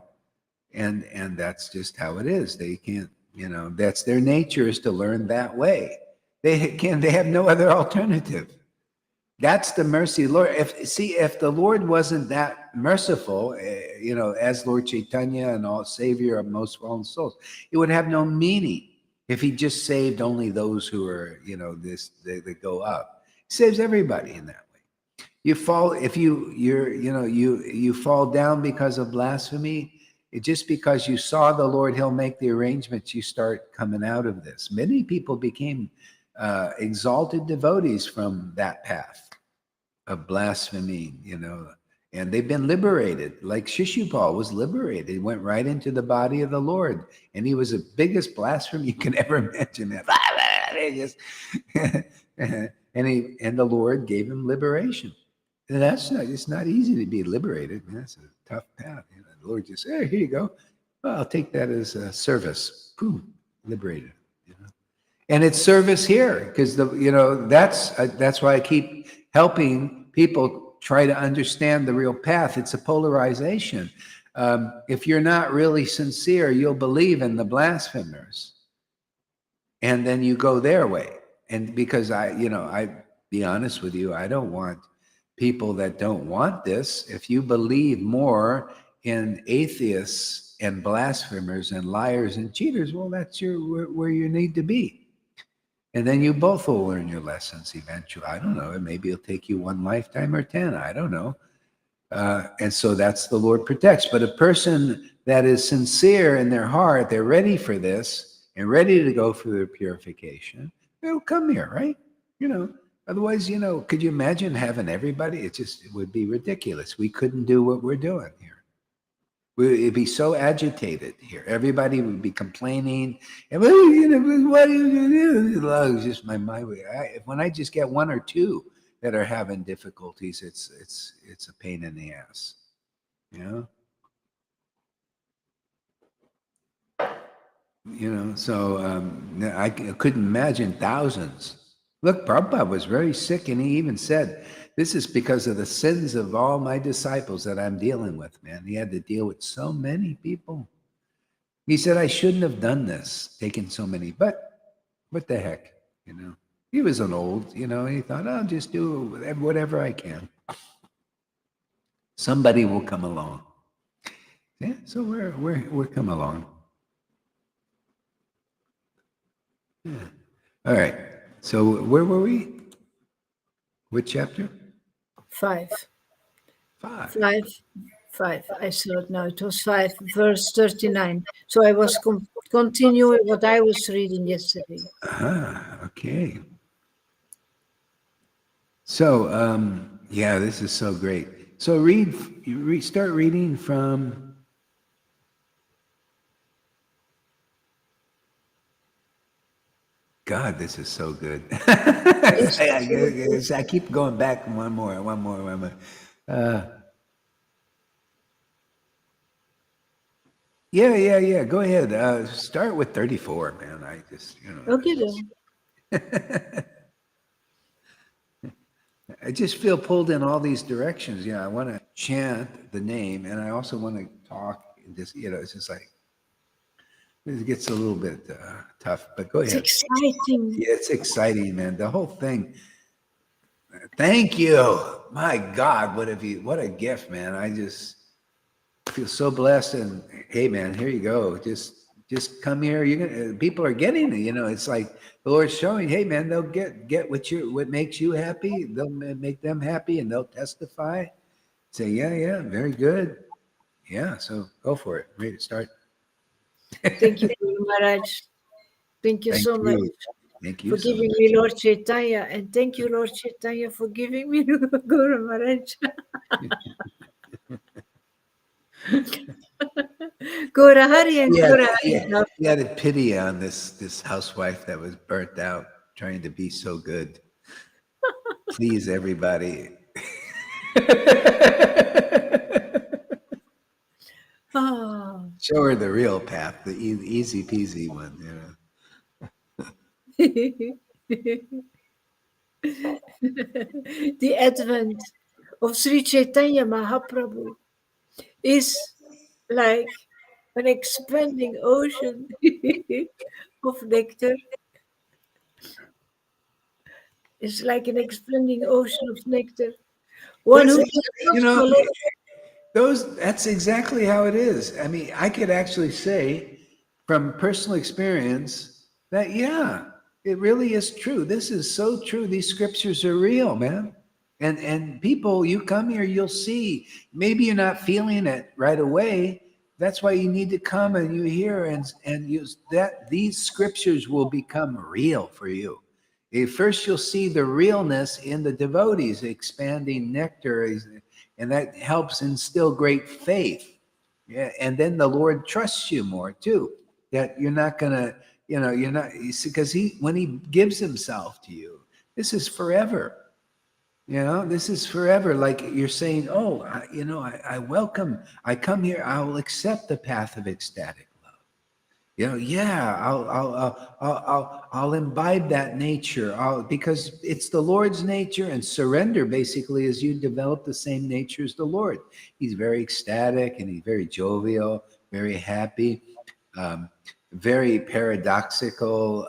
And that's just how it is. They can't, that's their nature, is to learn that way. They have no other alternative. That's the mercy, Lord. If the Lord wasn't that merciful, as Lord Caitanya and all Savior of most fallen souls, it would have no meaning if he just saved only those who are, they go up. He saves everybody in that way. You fall, if you fall down because of blasphemy, just because you saw the Lord, he'll make the arrangements, you start coming out of this. Many people became exalted devotees from that path of blasphemy, and they've been liberated. Like Shishupal was liberated. He went right into the body of the Lord, and he was the biggest blasphemer you can ever imagine. And the Lord gave him liberation. And it's not easy to be liberated. That's a tough path. The Lord just said, here you go. Well, I'll take that as a service. Boom, liberated. And it's service here, because that's why I keep helping people try to understand the real path. It's a polarization. If you're not really sincere, you'll believe in the blasphemers, and then you go their way. And because I be honest with you, I don't want people that don't want this. If you believe more in atheists and blasphemers and liars and cheaters, well, that's where you need to be. And then you both will learn your lessons eventually. I don't know. Maybe it'll take you 1 lifetime or 10. I don't know. And so that's the Lord protects. But a person that is sincere in their heart, they're ready for this and ready to go through their purification, they'll come here, right? Otherwise, could you imagine having everybody? It would be ridiculous. We couldn't do what we're doing here. It'd be so agitated here. Everybody would be complaining. And, what are you going to do? It's just my way. When I just get 1 or 2 that are having difficulties, it's a pain in the ass. So I couldn't imagine thousands. Look, Prabhupada was very sick, and he even said, this is because of the sins of all my disciples that I'm dealing with, man. He had to deal with so many people. He said, I shouldn't have done this, taken so many, but what the heck, He was an old, he thought, I'll just do whatever I can. Somebody will come along. Yeah, so we're come along. Yeah. All right. So where were we? What chapter? 5. 5. 5. I saw it now. It was 5, verse 39. So I was continuing what I was reading yesterday. Okay. So, this is so great. So start reading from... God, this is so good. I keep going back. One more. Yeah. Go ahead. Start with 34, man. I just, Okay, then. I just feel pulled in all these directions. I want to chant the name, and I also want to talk. Just, it's just like, it gets a little bit tough, but go ahead. It's exciting. Yeah, it's exciting, man. The whole thing. Thank you. My God, what a gift, man. I just feel so blessed. And hey, man, here you go. Just come here. You're gonna people are getting it. It's like the Lord's showing, hey man, they'll get what makes you happy, they'll make them happy, and they'll testify. Say, yeah, very good. Yeah, so go for it. Ready to start. Thank you, Guru Maharaj. Thank you Thank so much you. Thank you for so giving much. me Lord Caitanya, and thank you, Lord Caitanya, for giving me Guru Maharaj. Gora Hari and Yeah, Gora yeah. Hari. He had a pity on this housewife that was burnt out, trying to be so good. Please, everybody. Ah. Show her the real path, the easy peasy one. The advent of Sri Chaitanya Mahaprabhu is like an expanding ocean of nectar. It's like an expanding ocean of nectar. One That's who it. does You not know, collect. that's exactly how it is. I mean, I could actually say from personal experience that, yeah, it really is true. This is so true. These scriptures are real, man. And people, you come here, you'll see. Maybe you're not feeling it right away. That's why you need to come and you hear and use that. These scriptures will become real for you. First, you'll see the realness in the devotees, expanding nectar, and that helps instill great faith. Yeah, and then the Lord trusts you more too. That you're not gonna, you're not because when He gives Himself to you, this is forever. This is forever. Like you're saying, oh, I welcome. I come here. I will accept the path of ecstatic love. Yeah, I'll imbibe that nature. Because it's the Lord's nature, and surrender basically is you develop the same nature as the Lord. He's very ecstatic and he's very jovial, very happy, um, very paradoxical.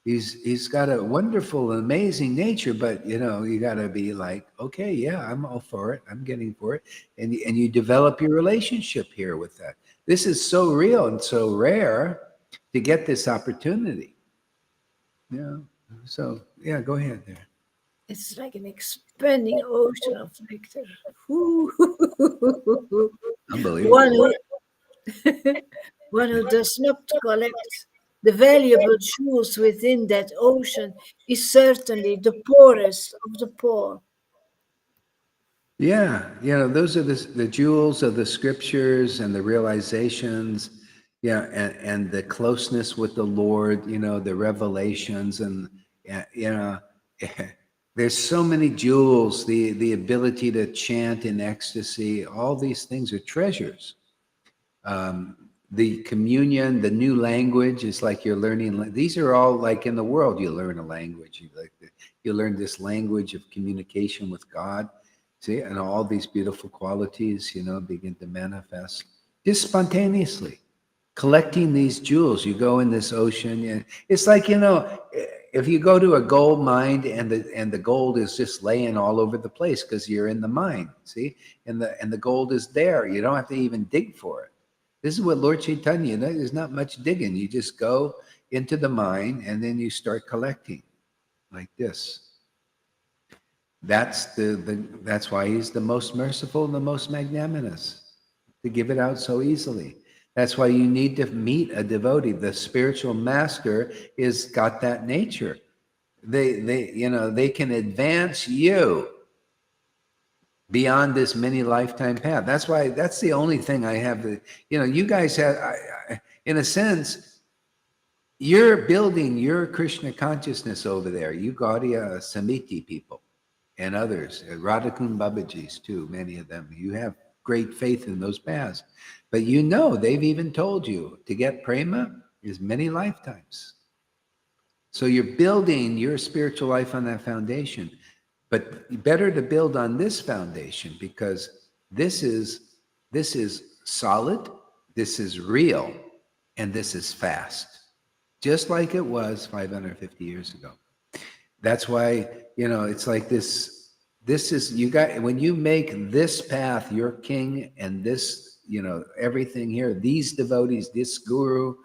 He's got a wonderful and amazing nature, but you got to be like, okay, yeah, I'm all for it. I'm getting for it, and you develop your relationship here with that. This is so real and so rare to get this opportunity. Yeah. So yeah, go ahead there. It's like an expanding ocean of nectar. Ooh. One Unbelievable. who, one who does not collect the valuable jewels within that ocean is certainly the poorest of the poor. Yeah, those are the jewels of the scriptures and the realizations, yeah, and the closeness with the Lord, the revelations and there's so many jewels, the ability to chant in ecstasy, all these things are treasures. The communion, the new language is like you're learning. These are all like in the world, you learn a language. You learn this language of communication with God. See, and all these beautiful qualities, begin to manifest just spontaneously. Collecting these jewels, you go in this ocean. And it's like if you go to a gold mine and the gold is just laying all over the place because you're in the mine. See, and the gold is there. You don't have to even dig for it. This is what Lord Chaitanya. There's not much digging. You just go into the mine and then you start collecting like this. That's that's why he's the most merciful and the most magnanimous, to give it out so easily. That's why you need to meet a devotee. The spiritual master is got that nature. They can advance you beyond this many lifetime path. That's the only thing I have you guys have, in a sense, you're building your Krishna consciousness over there. You Gaudiya Samiti people and others, Radhakund Babajis too, many of them. You have great faith in those paths. But they've even told you to get prema is many lifetimes. So you're building your spiritual life on that foundation. But better to build on this foundation because this is solid, this is real, and this is fast. Just like it was 550 years ago. That's why, it's like this is, you got, when you make this path your king, and this, everything here, these devotees, this guru,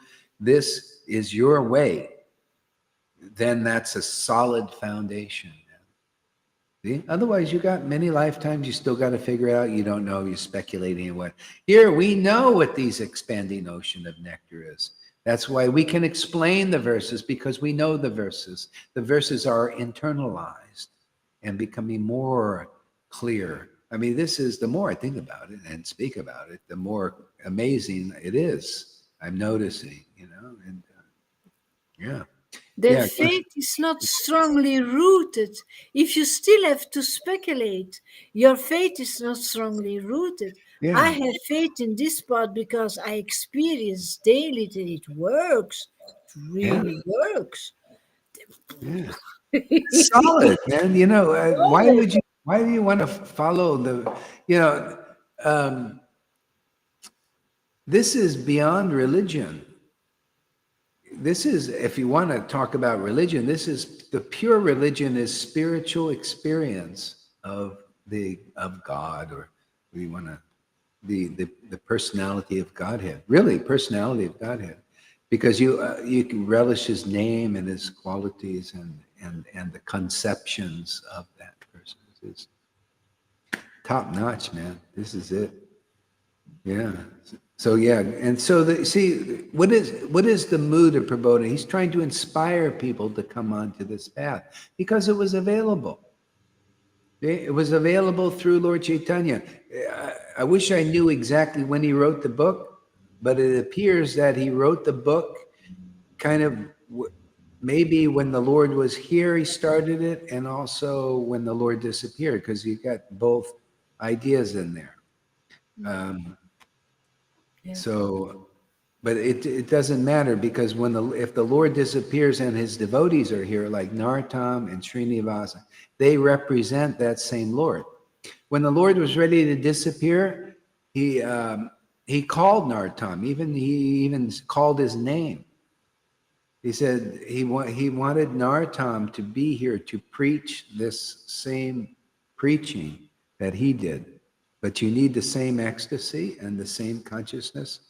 this is your way, then that's a solid foundation. See? Otherwise, you got many lifetimes, you still got to figure it out. You don't know, you're speculating in what. Here, we know what these expanding ocean of nectar is. That's why we can explain the verses, because we know the verses. The verses are internalized and becoming more clear. I mean, this is, the more I think about it and speak about it, the more amazing it is. I'm noticing, and yeah. Their Yeah. faith is not strongly rooted. If you still have to speculate, your faith is not strongly rooted. Yeah. I have faith in this part because I experience daily that it works. It really works. Yeah. Solid, man. Why do you want to follow this is beyond religion. This is, if you want to talk about religion, this is, the pure religion is spiritual experience of God, or we want to, the personality of Godhead, really personality of Godhead, because you can relish his name and his qualities and the conceptions of that person. It's top notch, man. This is it. Yeah. So yeah, and so see, what is the mood of Prabodha? He's trying to inspire people to come onto this path because it was available. It was available through Lord Caitanya. I wish I knew exactly when he wrote the book, but it appears that he wrote the book kind of maybe when the Lord was here, he started it, and also when the Lord disappeared, because you got both ideas in there. So, but it doesn't matter, because if the Lord disappears and his devotees are here, like Narottam and Srinivasa, they represent that same Lord. When the Lord was ready to disappear, he called Narottam. He even called his name. He said he wanted Narottam to be here to preach this same preaching that he did. But you need the same ecstasy and the same consciousness.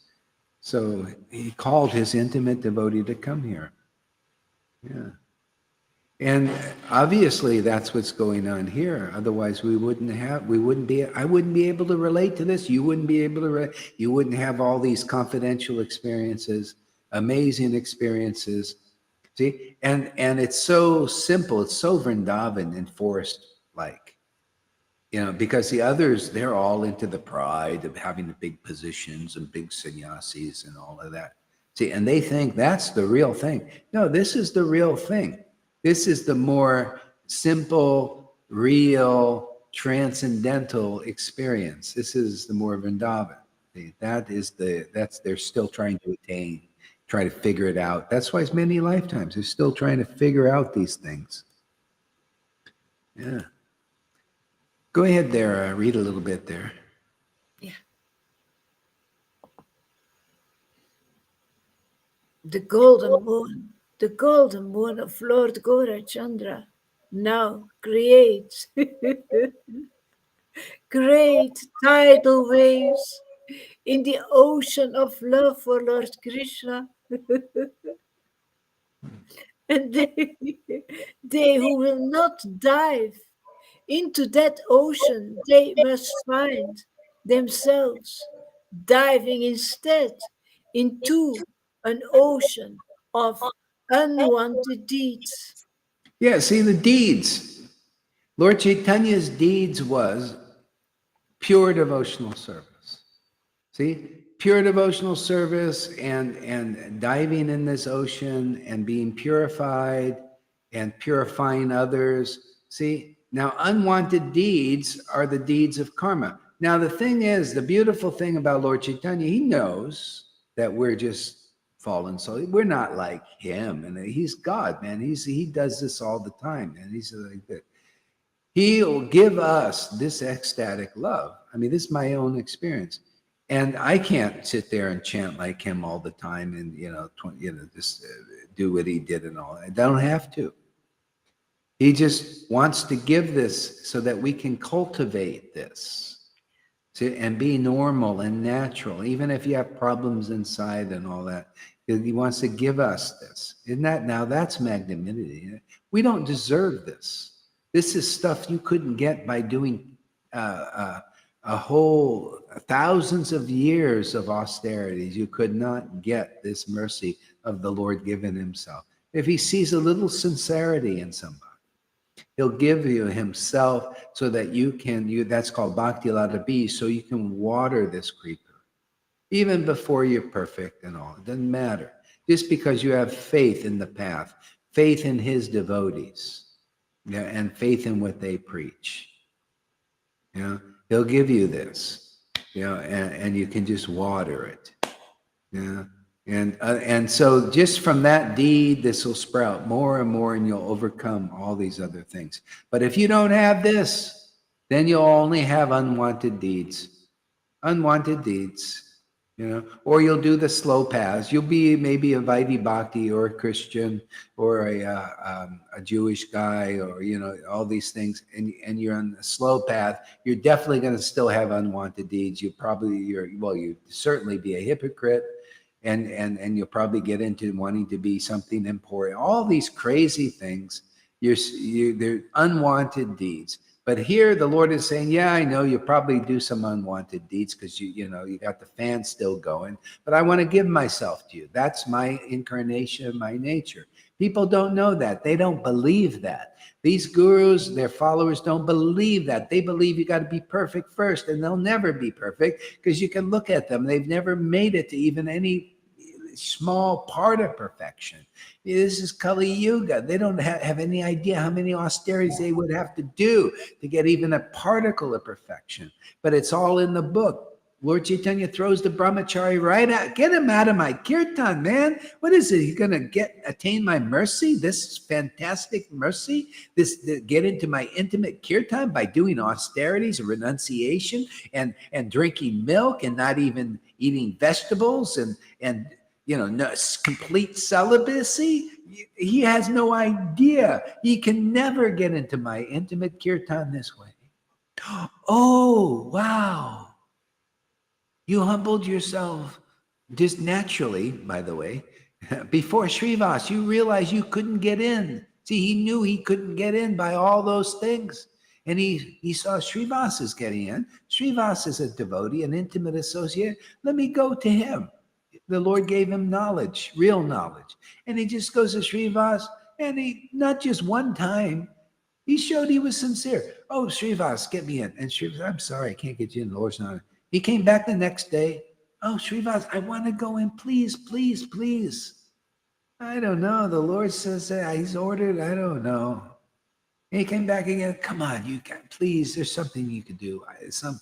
So he called his intimate devotee to come here. Yeah. And obviously that's what's going on here. Otherwise I wouldn't be able to relate to this. You wouldn't be able to, you wouldn't have all these confidential experiences, amazing experiences. See? And it's so simple. It's so Vrindavan enforced like. Because the others, they're all into the pride of having the big positions and big sannyasis and all of that. See, and they think that's the real thing. No, this is the real thing. This is the more simple, real, transcendental experience. This is the more Vrindavan. See, they're still trying to attain, try to figure it out. That's why it's many lifetimes. They're still trying to figure out these things. Yeah. Go ahead there, read a little bit there. Yeah. The golden moon of Lord Gaurachandra now creates great tidal waves in the ocean of love for Lord Krishna. And they who will not dive into that ocean, they must find themselves diving instead into an ocean of unwanted deeds. Yeah, see the deeds. Lord Chaitanya's deeds was pure devotional service. See, pure devotional service and diving in this ocean and being purified and purifying others. See, now unwanted deeds are the deeds of karma. Now the thing is, the beautiful thing about Lord Caitanya, he knows that we're just fallen souls. We're not like him, and he's God, man. He does this all the time, and he's like that. He'll give us this ecstatic love. I mean, this is my own experience. And I can't sit there and chant like him all the time and, just do what he did and all. I don't have to. He just wants to give this so that we can cultivate this, see, and be normal and natural, even if you have problems inside and all that. He wants to give us this. Isn't that, now that's magnanimity. We don't deserve this. This is stuff you couldn't get by doing a whole thousands of years of austerities. You could not get this mercy of the Lord given himself. If he sees a little sincerity in somebody, he'll give you himself so that you can, that's called bhakti ladabi, so you can water this creeper. Even before you're perfect and all, it doesn't matter. Just because you have faith in the path, faith in his devotees, yeah, and faith in what they preach. You know, he'll give you this, you know, and you can just water it. Yeah. And so just from that deed, this will sprout more and more, and you'll overcome all these other things. But if you don't have this, then you'll only have unwanted deeds. Unwanted deeds. You know, or you'll do the slow paths. You'll be maybe a Vaidhi Bhakti or a Christian or a Jewish guy, or, you know, all these things, and you're on the slow path. You're definitely going to still have unwanted deeds. You certainly be a hypocrite, and you'll probably get into wanting to be something important. All these crazy things. They're unwanted deeds. But here the Lord is saying, yeah, I know you probably do some unwanted deeds because you got the fan still going, but I want to give myself to you. That's my incarnation, my nature. People don't know that. They don't believe that. These gurus, their followers don't believe that. They believe you got to be perfect first, and they'll never be perfect because you can look at them. They've never made it to even any small part of perfection. This is Kali Yuga. They don't have any idea how many austerities they would have to do to get even a particle of perfection. But it's all in the book. Lord Caitanya throws the brahmachari right out. Get him out of my kirtan, man. What is it? He's going to attain my mercy? This fantastic mercy? Get into my intimate kirtan by doing austerities and renunciation and drinking milk and not even eating vegetables and no, complete celibacy. He has no idea. He can never get into my intimate kirtan this way. Oh, wow. You humbled yourself just naturally, by the way. Before Srivas, you realized you couldn't get in. See, he knew he couldn't get in by all those things. And he saw Srivas is getting in. Srivas is a devotee, an intimate associate. Let me go to him. The Lord gave him knowledge, real knowledge. And he just goes to Srivas, and he, not just one time, he showed he was sincere. Oh, Srivas, get me in. And Srivas, I'm sorry, I can't get you in. The Lord's not. He came back the next day. Oh, Srivas, I want to go in. Please, please, please. I don't know. The Lord says that he's ordered. I don't know. And he came back again. Come on, you can, please. There's something you could do.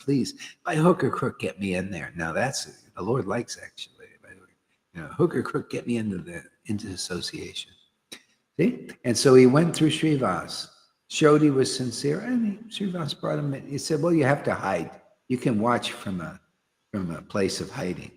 Please, by hook or crook, get me in there. Now that's the Lord likes, actually. Hook or crook, get me into association. See? And so he went through Srivas, showed he was sincere, and Srivas brought him in. He said, well, you have to hide. You can watch from a place of hiding.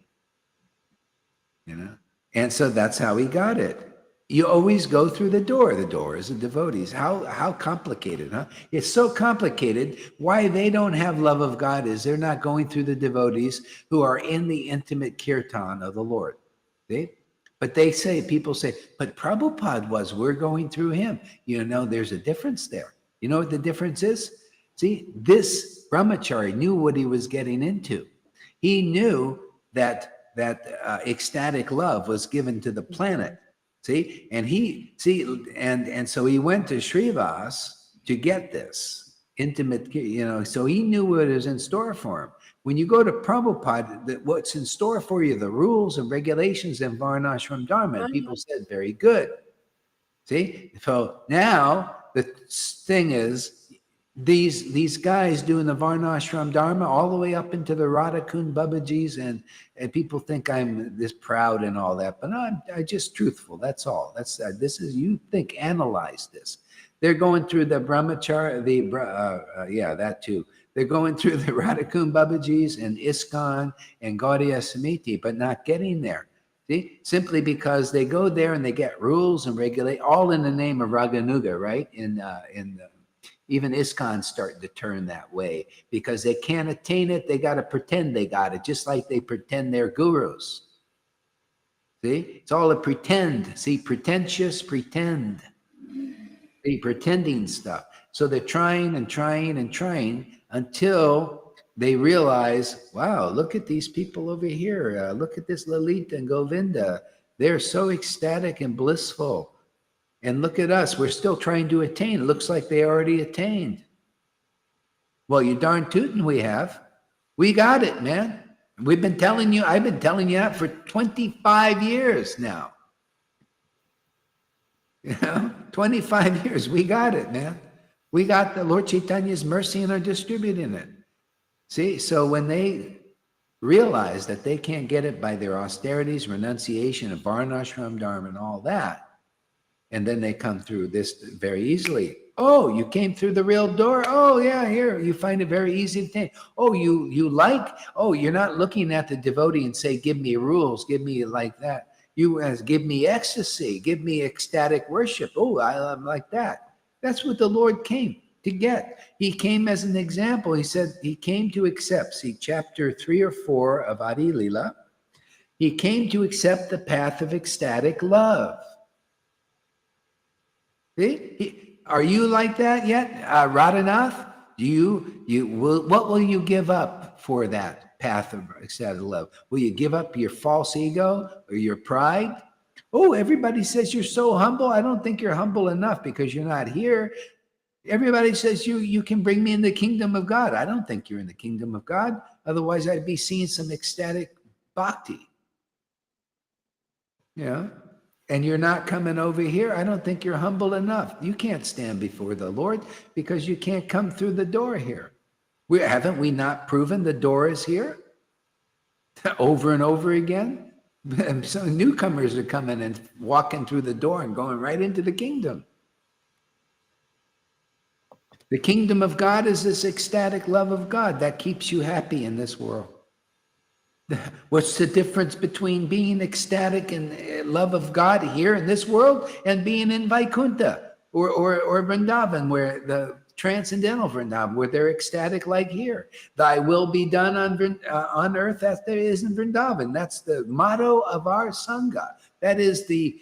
And so that's how he got it. You always go through the door. The door is the devotees. How complicated, huh? It's so complicated. Why they don't have love of God is they're not going through the devotees who are in the intimate kirtan of the Lord. See? But people say, but Prabhupada we're going through him. There's a difference there. You know what the difference is? See, this brahmachari knew what he was getting into. He knew that ecstatic love was given to the planet. See, and so he went to Srivas to get this intimate, so he knew what was in store for him. When you go to Prabhupada, what's in store for you, the rules and regulations and Varnashram Dharma, and people said, very good. See, so now the thing is, these guys doing the Varnashram Dharma all the way up into the Radhakund Babajis, and people think I'm this proud and all that, but no, I'm just truthful. That's all. You analyze this. They're going through the brahmachari, that too. They're going through the Radhakund Babajis and ISKCON and Gaudiya Samiti, but not getting there. See, simply because they go there and they get rules and regulate, all in the name of Raganuga, right? Even ISKCON's starting to turn that way because they can't attain it. They got to pretend they got it, just like they pretend they're gurus. See, it's all a pretend. See, pretentious pretend. See, pretending stuff. So they're trying and trying and trying until they realize, wow, look at these people over here. Look at this Lalita and Govinda. They're so ecstatic and blissful. And look at us. We're still trying to attain. It looks like they already attained. Well, you darn tootin' we have. We got it, man. I've been telling you that for 25 years now. 25 years. We got it, man. We got the Lord Chaitanya's mercy and are distributing it. See, so when they realize that they can't get it by their austerities, renunciation of varnashram dharma and all that, and then they come through this very easily. Oh, you came through the real door? Oh, yeah, here. You find it very easy to take. Oh, you like? Oh, you're not looking at the devotee and say, give me rules, give me like that. You give me ecstasy, give me ecstatic worship. Oh, I'm like that. That's what the Lord came to get. He came as an example. He said he came to accept. See, chapter 3 or 4 of Adi Lila. He came to accept the path of ecstatic love. See? Are you like that yet, Radhanath? What will you give up for that path of ecstatic love? Will you give up your false ego or your pride? Oh, everybody says you're so humble. I don't think you're humble enough because you're not here. Everybody says you can bring me in the kingdom of God. I don't think you're in the kingdom of God. Otherwise, I'd be seeing some ecstatic bhakti. Yeah. And you're not coming over here. I don't think you're humble enough. You can't stand before the Lord because you can't come through the door here. Haven't we not proven the door is here over and over again? Some newcomers are coming and walking through the door and going right into the kingdom. The kingdom of God is this ecstatic love of God that keeps you happy in this world. What's the difference between being ecstatic and love of God here in this world and being in Vaikuntha or Vrindavan, where the transcendental Vrindavan, where they're ecstatic like here? Thy will be done on earth as there is in Vrindavan. That's the motto of our Sangha. That is the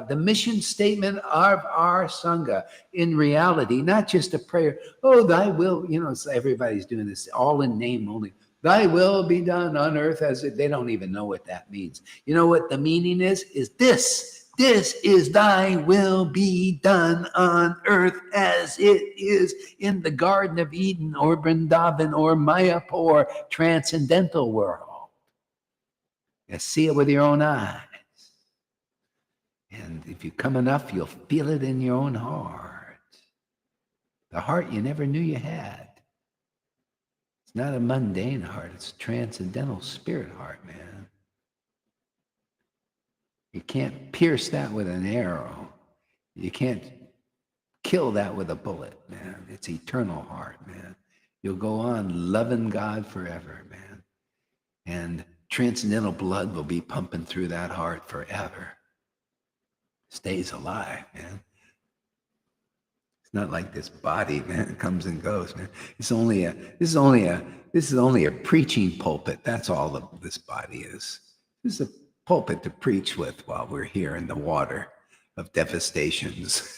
mission statement of our Sangha in reality, not just a prayer. Oh, thy will, everybody's doing this all in name only. Thy will be done on earth as it, they don't even know what that means. You know what the meaning is? Is this is thy will be done on earth as it is in the Garden of Eden or Vrindavan or Mayapur, transcendental world. You see it with your own eyes. And if you come enough, you'll feel it in your own heart. The heart you never knew you had. It's not a mundane heart. It's a transcendental spirit heart, man. You can't pierce that with an arrow. You can't kill that with a bullet, man. It's eternal heart, man. You'll go on loving God forever, man. And transcendental blood will be pumping through that heart forever. Stays alive, man. It's not like this body, man. It comes and goes, man. This is only a preaching pulpit. That's all this body is. This is a pulpit to preach with while we're here in the water of devastations.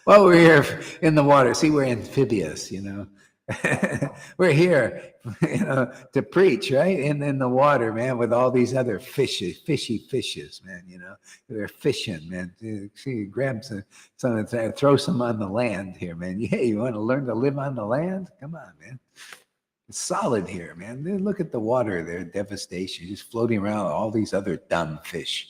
While we're here in the water, see, we're amphibious, We're here, to preach, right? In the water, man, with all these other fishy fishes, man, They're fishing, man. See, grab some and throw some on the land here, man. Hey, you want to learn to live on the land? Come on, man. It's solid here, man. Look at the water there, devastation, just floating around all these other dumb fish,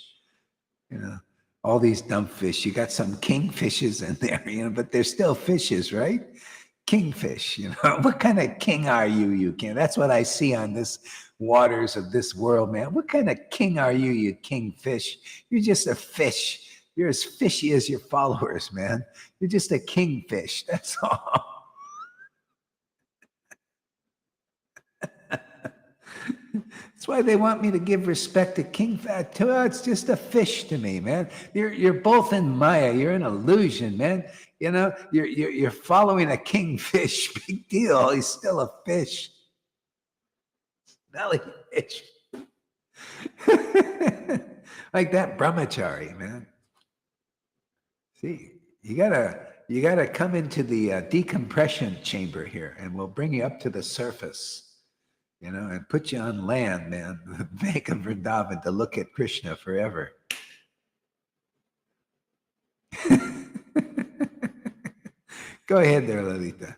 all these dumb fish. You got some kingfishes in there, but they're still fishes, right? Kingfish, what kind of king are you king? That's what I see on this waters of this world, man. What kind of king are you kingfish? You're just a fish. You're as fishy as your followers, man. You're just a kingfish. That's all. That's why they want me to give respect to King Fat. It's just a fish to me, man. You're both in Maya. You're in illusion, man. You know, you're following a kingfish. Big deal. He's still a fish. Smelly fish. Like that brahmachari, man. See, you gotta come into the decompression chamber here, and we'll bring you up to the surface. You know, and put you on land, man. Make a Vrindavan to look at Krishna forever. Go ahead there, Lalita.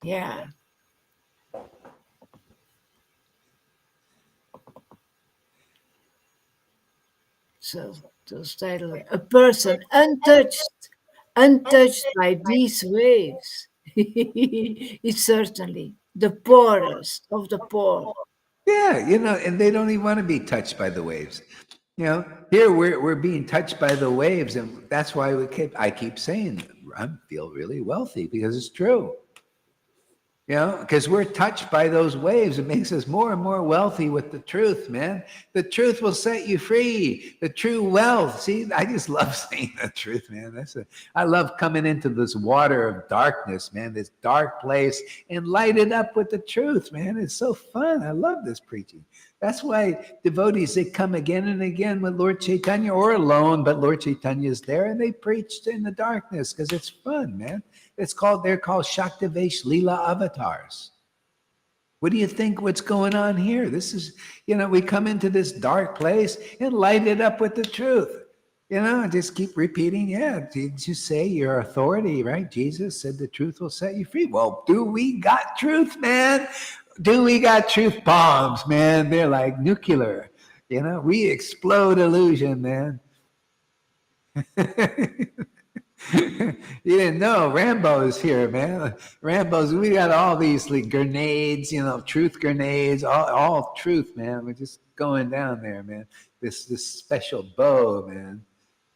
Yeah. So to title a person untouched by these waves is certainly the poorest of the poor. Yeah, you know, and they don't even want to be touched by the waves. You know, here we're being touched by the waves, and that's why I keep saying I feel really wealthy because it's true. You know, because we're touched by those waves. It makes us more and more wealthy with the truth, man. The truth will set you free. The true wealth. See, I just love saying the truth, man. I love coming into this water of darkness, man, this dark place, and light it up with the truth, man. It's so fun. I love this preaching. That's why devotees, they come again and again with Lord Caitanya or alone, but Lord Caitanya is there, and they preach in the darkness because it's fun, man. They're called Shaktivesh Leela avatars. What do you think what's going on here? This is, you know, we come into this dark place and light it up with the truth. You know, just keep repeating, yeah, did you say your authority, right? Jesus said the truth will set you free. Well, do we got truth, man? Do we got truth bombs, man? They're like nuclear. You know, we explode illusion, man. You didn't know Rambo is here, man. We got all these like grenades, you know, truth grenades, all truth, man. We're just going down there, man. This special bow, man.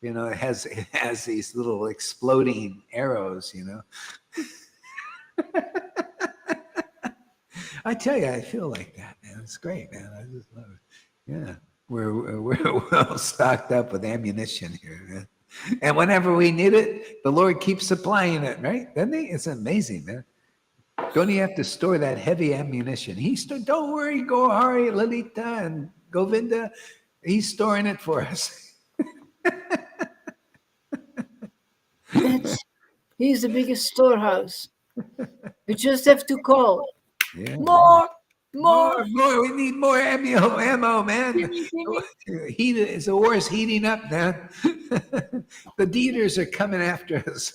You know, it has these little exploding arrows, you know. I tell you, I feel like that, man. It's great, man. I just love it. Yeah, we're well stocked up with ammunition here, man. And whenever we need it, the Lord keeps supplying it, right? Doesn't he? It's amazing, man. Don't you have to store that heavy ammunition? Don't worry, Gohari, Lalita, and Govinda. He's storing it for us. He's the biggest storehouse. We just have to call. Yeah. More. We need more ammo, man. The war's heating up, man. The Dieters are coming after us.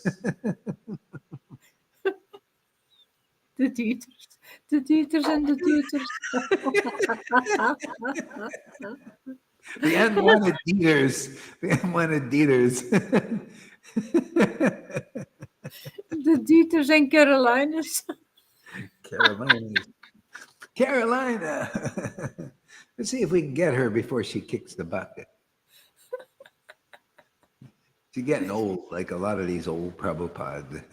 The Dieters and the Dieters. The unwanted Dieters. The Dieters and Carolinas. Carolina. Let's see if we can get her before she kicks the bucket. She's getting old, like a lot of these old Prabhupada.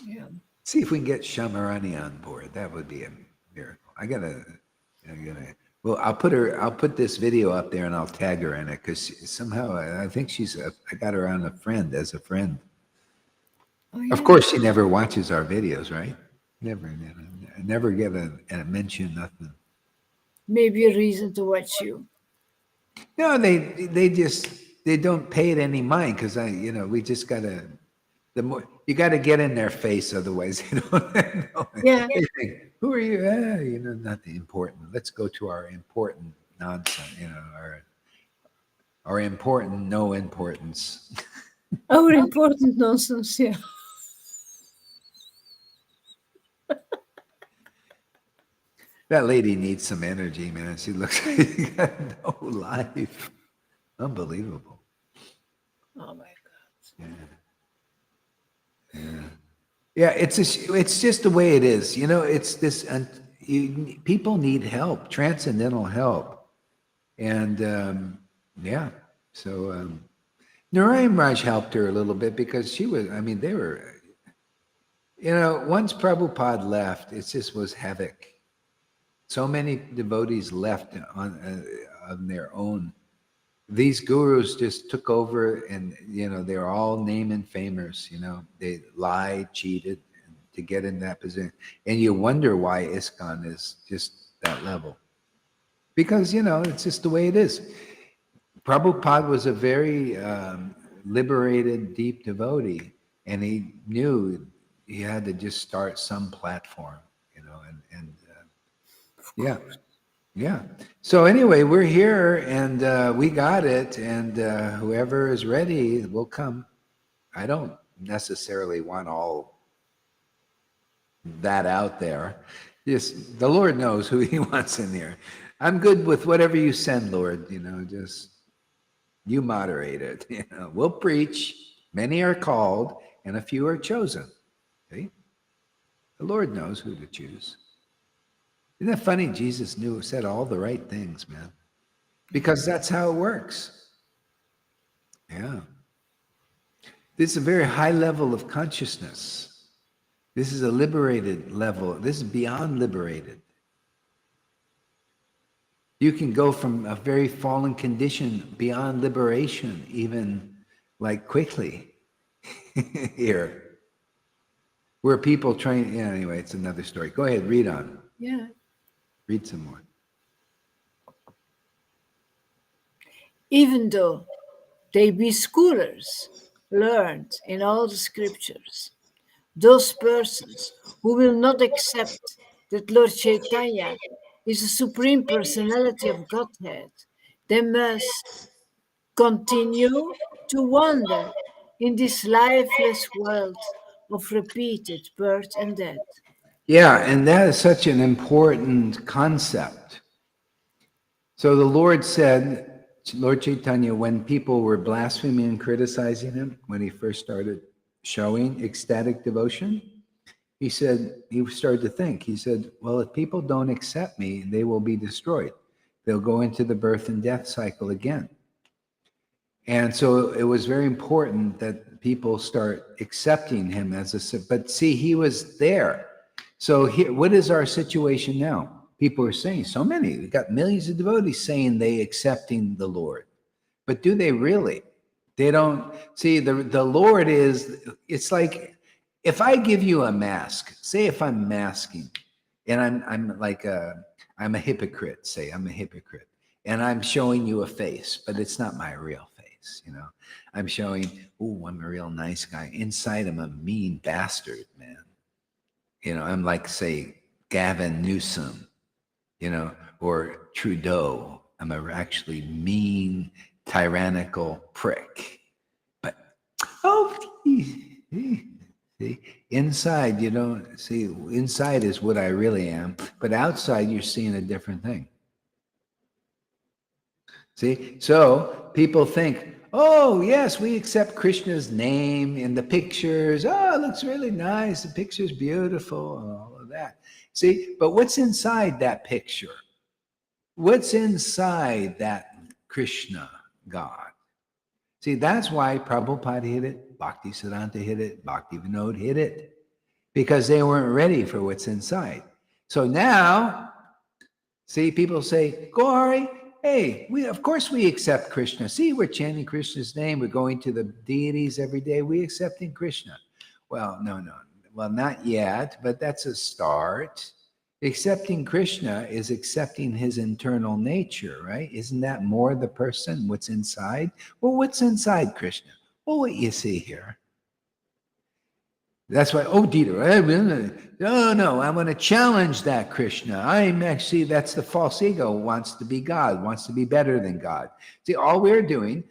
Yeah. See if we can get Shamarani on board. That would be a miracle. Well, I'll put this video up there and I'll tag her in it because somehow I think I got her on as a friend. Oh, yeah. Of course, she never watches our videos, right? Never get a mention, nothing. Maybe a reason to watch you. No, they don't pay it any mind because we just gotta. The more you got to get in their face, otherwise they don't know. Yeah. They think, who are you? Nothing important. Let's go to our important nonsense. Our important no importance. Our important nonsense, yeah. That lady needs some energy, man. She looks like she got no life. Unbelievable. Oh my God. Yeah. It's just the way it is. It's this. People need help, transcendental help, and yeah. So Narayan Raj helped her a little bit because she was. I mean, they were. Once Prabhupada left, it just was havoc. So many devotees left on their own. These gurus just took over, and they're all name and famers. They lied, cheated to get in that position, and you wonder why ISKCON is just that level, because it's just the way it is. Prabhupada was a very liberated, deep devotee, and he knew he had to just start some platform, and yeah. Yeah. So anyway, we're here, and we got it, and whoever is ready will come. I don't necessarily want all that out there. Just the Lord knows who He wants in there. I'm good with whatever you send, Lord. Just you moderate it. We'll preach. Many are called, and a few are chosen. See? The Lord knows who to choose. Isn't that funny? Jesus said all the right things, man. Because that's how it works. Yeah. This is a very high level of consciousness. This is a liberated level. This is beyond liberated. You can go from a very fallen condition beyond liberation, even like quickly here. Where people train, anyway, it's another story. Go ahead, read on. Yeah. Read some more. Even though they be scholars, learned in all the scriptures, those persons who will not accept that Lord Caitanya is the Supreme Personality of Godhead, they must continue to wander in this lifeless world of repeated birth and death. Yeah, and that is such an important concept. So the Lord said, Lord Caitanya, when people were blaspheming and criticizing him, when he first started showing ecstatic devotion, he started to think, he said, well, if people don't accept me, they will be destroyed. They'll go into the birth and death cycle again. And so it was very important that people start accepting him but see, he was there. So here, what is our situation now? People are saying, so many, we've got millions of devotees saying they accepting the Lord. But do they really? They don't. See, the Lord it's like, if I give you a mask, say if I'm masking, and I'm a hypocrite, say I'm a hypocrite, and I'm showing you a face, but it's not my real face, I'm showing, oh, I'm a real nice guy. Inside I'm a mean bastard, man. I'm like, say, Gavin Newsom, or Trudeau. I'm actually mean, tyrannical prick. But, see, inside, you don't see, inside is what I really am, but outside you're seeing a different thing. See, so people think, oh, yes, we accept Krishna's name in the pictures. Oh, it looks really nice. The picture's beautiful and all of that. See, but what's inside that picture? What's inside that Krishna God? See, that's why Prabhupada hit it, Bhaktisiddhanta hit it, Bhaktivinoda hit it, because they weren't ready for what's inside. So now, see, people say, Gauri, hey, of course we accept Krishna. See, we're chanting Krishna's name. We're going to the deities every day. We're accepting Krishna. Well, no. Well, not yet, but that's a start. Accepting Krishna is accepting his internal nature, right? Isn't that more the person, what's inside? Well, what's inside Krishna? Well, what you see here. That's why, Dieter, no, I want to challenge that Krishna. That's the false ego, wants to be God, wants to be better than God. See, all we're doing,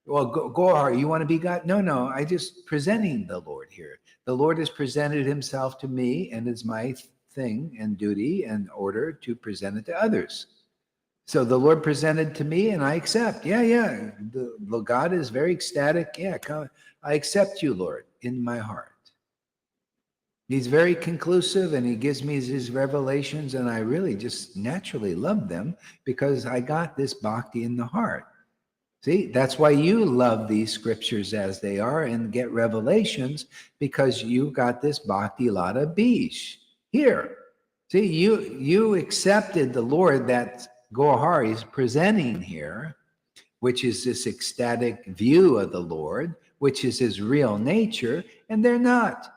well, Gohar, you want to be God? No, I just presenting the Lord here. The Lord has presented himself to me, and it's my thing and duty and order to present it to others. So the Lord presented to me, and I accept. Yeah. The God is very ecstatic. Yeah, come, I accept you, Lord, in my heart. He's very conclusive, and he gives me his revelations, and I really just naturally love them because I got this bhakti in the heart. See, that's why you love these scriptures as they are and get revelations, because you got this bhakti lata bish here. See, you accepted the Lord that Gohar is presenting here, which is this ecstatic view of the Lord, which is his real nature, and they're not.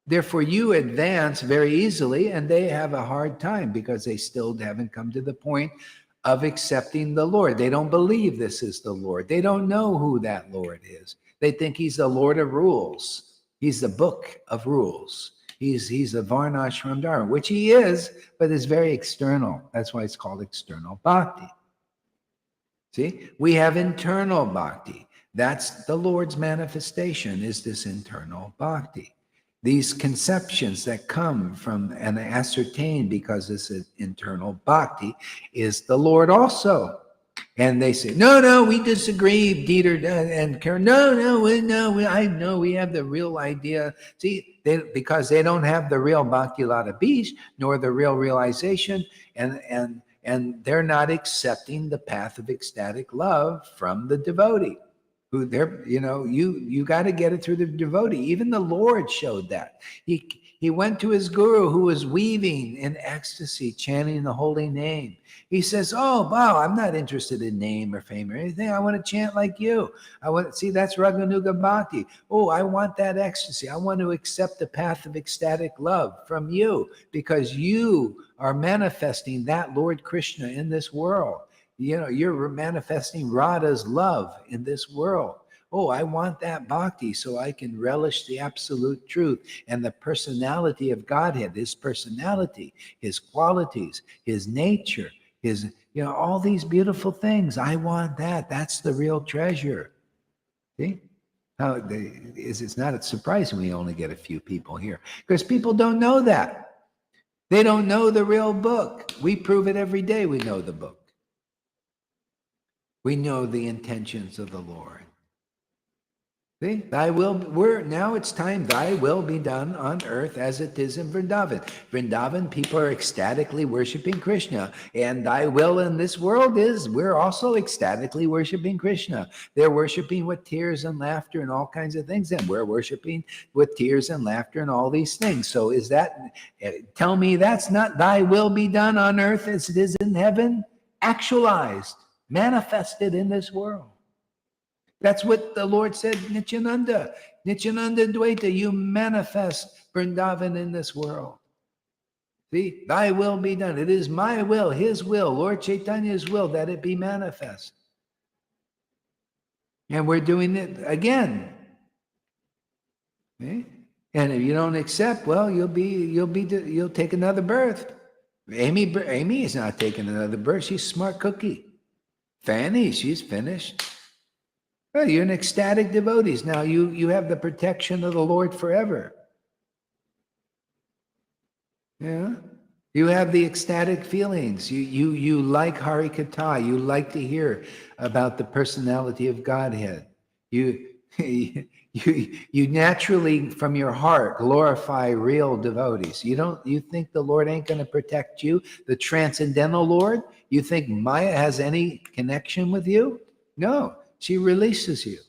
Therefore, you advance very easily, and they have a hard time because they still haven't come to the point of accepting the Lord. They don't believe this is the Lord. They don't know who that Lord is. They think he's the Lord of rules. He's the book of rules. He's the Varnashram Dharma, which he is, but is very external. That's why it's called external bhakti. See, we have internal bhakti. That's the Lord's manifestation, is this internal bhakti. These conceptions that come from and ascertain because this is internal bhakti is the Lord also. And they say, no, we disagree, Dieter and Karen. No, I know we have the real idea. See, because they don't have the real Bhakti Lata Bish, nor the real realization, and they're not accepting the path of ecstatic love from the devotee. Who they're, you got to get it through the devotee. Even the Lord showed that. He went to his guru who was weaving in ecstasy, chanting the holy name. He says, oh, wow, I'm not interested in name or fame or anything. I want to chant like you. I want to see, that's Raganuga Bhakti. Oh, I want that ecstasy. I want to accept the path of ecstatic love from you because you are manifesting that Lord Krishna in this world. You're manifesting Radha's love in this world. Oh, I want that bhakti so I can relish the absolute truth and the personality of Godhead, his personality, his qualities, his nature, his, all these beautiful things. I want that. That's the real treasure. See? It's not surprising we only get a few people here because people don't know that. They don't know the real book. We prove it every day. We know the book. We know the intentions of the Lord. See, now it's time, thy will be done on earth as it is in Vrindavan. Vrindavan, people are ecstatically worshiping Krishna, and thy will in this world is, we're also ecstatically worshiping Krishna. They're worshiping with tears and laughter and all kinds of things, and we're worshiping with tears and laughter and all these things. So tell me that's not thy will be done on earth as it is in heaven? Actualized, manifested in this world. That's what the Lord said, Nityananda. Nityananda Dvaita, you manifest Vrindavan in this world. See, thy will be done. It is my will, his will, Lord Chaitanya's will, that it be manifest. And we're doing it again. Okay? And if you don't accept, well, you'll take another birth. Amy is not taking another birth. She's a smart cookie. Fanny, she's finished. Well, you're an ecstatic devotee. Now you have the protection of the Lord forever. Yeah. You have the ecstatic feelings. You like Hari Katha. You like to hear about the personality of Godhead. You naturally from your heart glorify real devotees. You think the Lord ain't going to protect you, the transcendental Lord? You think Maya has any connection with you? No. She releases you.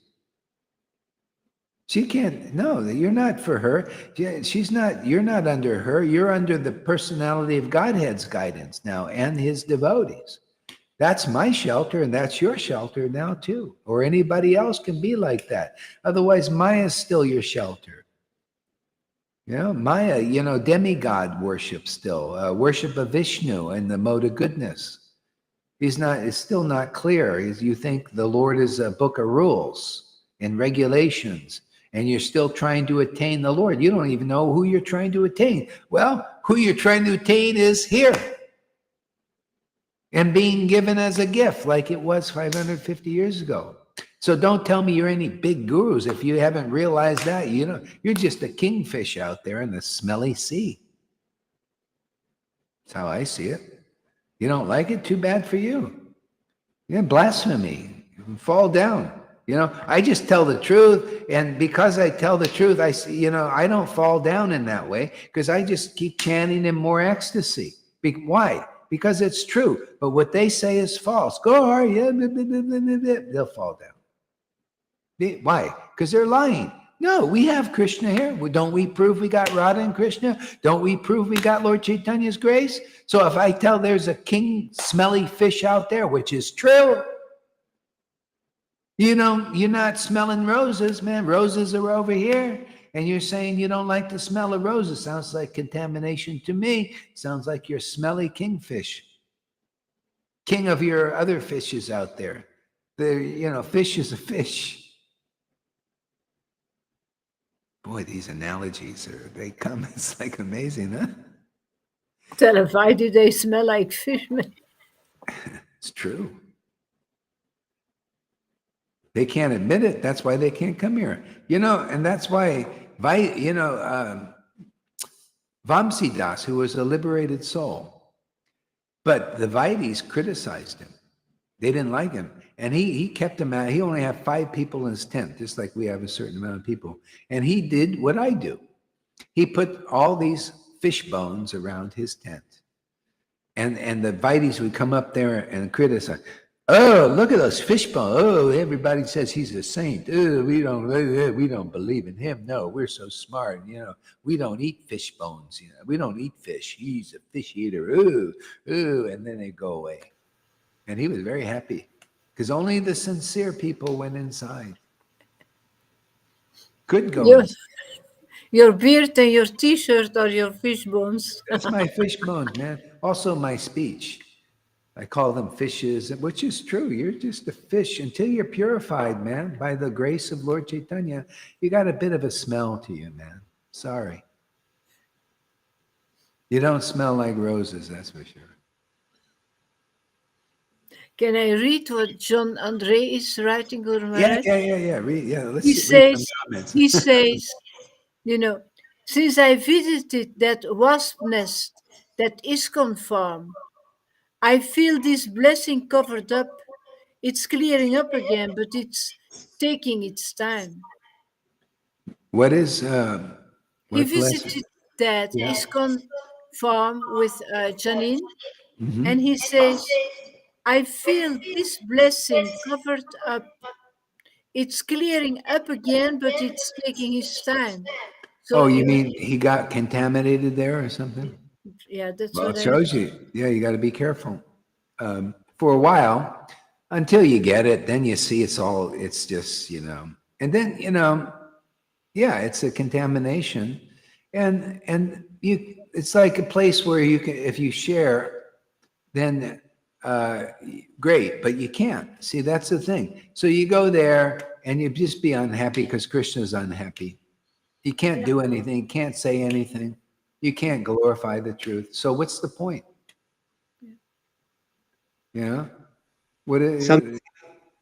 She can't, no, you're not for her. You're not under her. You're under the personality of Godhead's guidance now and his devotees. That's my shelter and that's your shelter now too. Or anybody else can be like that. Otherwise, Maya's still your shelter. Maya, demigod worship still. Worship of Vishnu and the mode of goodness. It's still not clear. You think the Lord is a book of rules and regulations, and you're still trying to attain the Lord. You don't even know who you're trying to attain. Well, who you're trying to attain is here and being given as a gift like it was 550 years ago. So don't tell me you're any big gurus if you haven't realized that. You're just a kingfish out there in the smelly sea. That's how I see it. You don't like it? Too bad for you. Blasphemy. Fall down. I just tell the truth, and because I tell the truth, I don't fall down in that way because I just keep chanting in more ecstasy. Why? because it's true. But what they say is false. Go, yeah, they'll fall down. Why? Because they're lying. No, we have Krishna here. Don't we prove we got Radha and Krishna? Don't we prove we got Lord Chaitanya's grace? So if I tell there's a king smelly fish out there, which is true, you know, you're not smelling roses, man. Roses are over here. And you're saying you don't like the smell of roses. Sounds like contamination to me. Sounds like you're smelly kingfish. King of your other fishes out there. Fish is a fish. Boy, these analogies they come. It's like amazing, huh? Tell them, why do they smell like fish? It's true. They can't admit it. That's why they can't come here. And that's why, Vamsidas, who was a liberated soul, but the Vaidis criticized him. They didn't like him. And he kept them out. He only had 5 people in his tent, just like we have a certain amount of people. And he did what I do. He put all these fish bones around his tent. And the Vaidis would come up there and criticize. Oh, look at those fish bones. Oh, everybody says he's a saint. Oh, we don't believe in him. No, we're so smart. We don't eat fish bones. We don't eat fish. He's a fish eater. Ooh, and then they go away. And he was very happy because only the sincere people went inside. Could go inside. Your beard and your T-shirt are your fish bones. That's my fish bones, man. Also my speech. I call them fishes, which is true. You're just a fish until you're purified, man, by the grace of Lord Caitanya. You got a bit of a smell to you, man. Sorry. You don't smell like roses, that's for sure. Can I read what John Andre is writing, Guru Maharaj? Yeah. Let's read some comments. He says, since I visited that wasp nest that ISKCON farm, I feel this blessing covered up. It's clearing up again, but it's taking its time. What is he visited that ISKCON farm with Janine, and he says, I feel this blessing covered up. It's clearing up again, but it's taking its time. So, you mean he got contaminated there or something? Yeah, that's well, what it shows you. Yeah, you got to be careful. For a while, until you get it, then you see it's just, and then, it's a contamination. And it's like a place where you can, if you share, then great, but you can't. See, that's the thing. So you go there and you just be unhappy because Krishna's unhappy. You can't do anything, you can't say anything. You can't glorify the truth. So what's the point? Yeah. What is?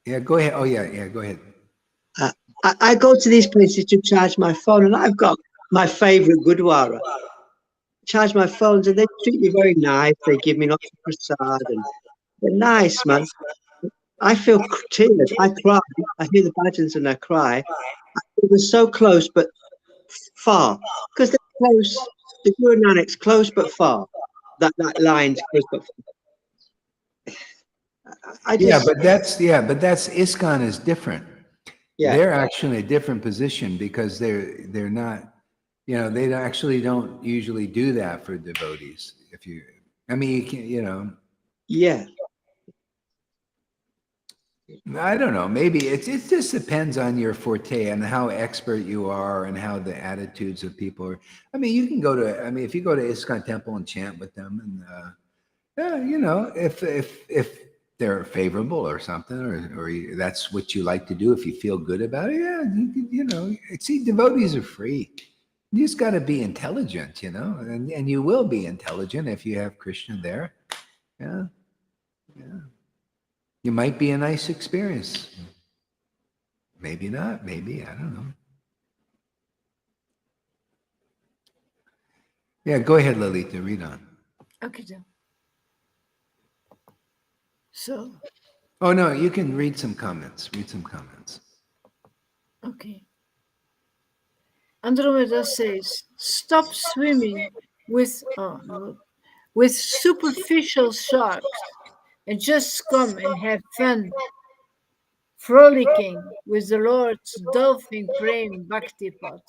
Yeah. Go ahead. Oh yeah. Go ahead. I go to these places to charge my phone, and I've got my favorite Gurdwara. Charge my phones, and they treat me very nice. They give me lots of prasad, and they're nice, man. I feel tears. I cry. I hear the bhajans and I cry. It was so close, but far, because they're close. The Guru Nanak's close but far. That line's close but far. But that's ISKCON is different. Yeah. They're actually in a different position because they're not, they actually don't usually do that for devotees. You can't, Yeah. I don't know. Maybe it just depends on your forte and how expert you are and how the attitudes of people are. You can go to, if you go to ISKCON temple and chant with them and, if they're favorable or something, or that's what you like to do, if you feel good about it, see, devotees are free. You just got to be intelligent, and you will be intelligent if you have Krishna there. Yeah. You might be a nice experience. Maybe not. Maybe, I don't know. Yeah, go ahead, Lalita, read on. Okay, then. So. Oh, no, you can read some comments. Okay. Andromeda says, stop swimming with with superficial sharks and just come and have fun, frolicking with the Lord's dolphin praying bhakti pot.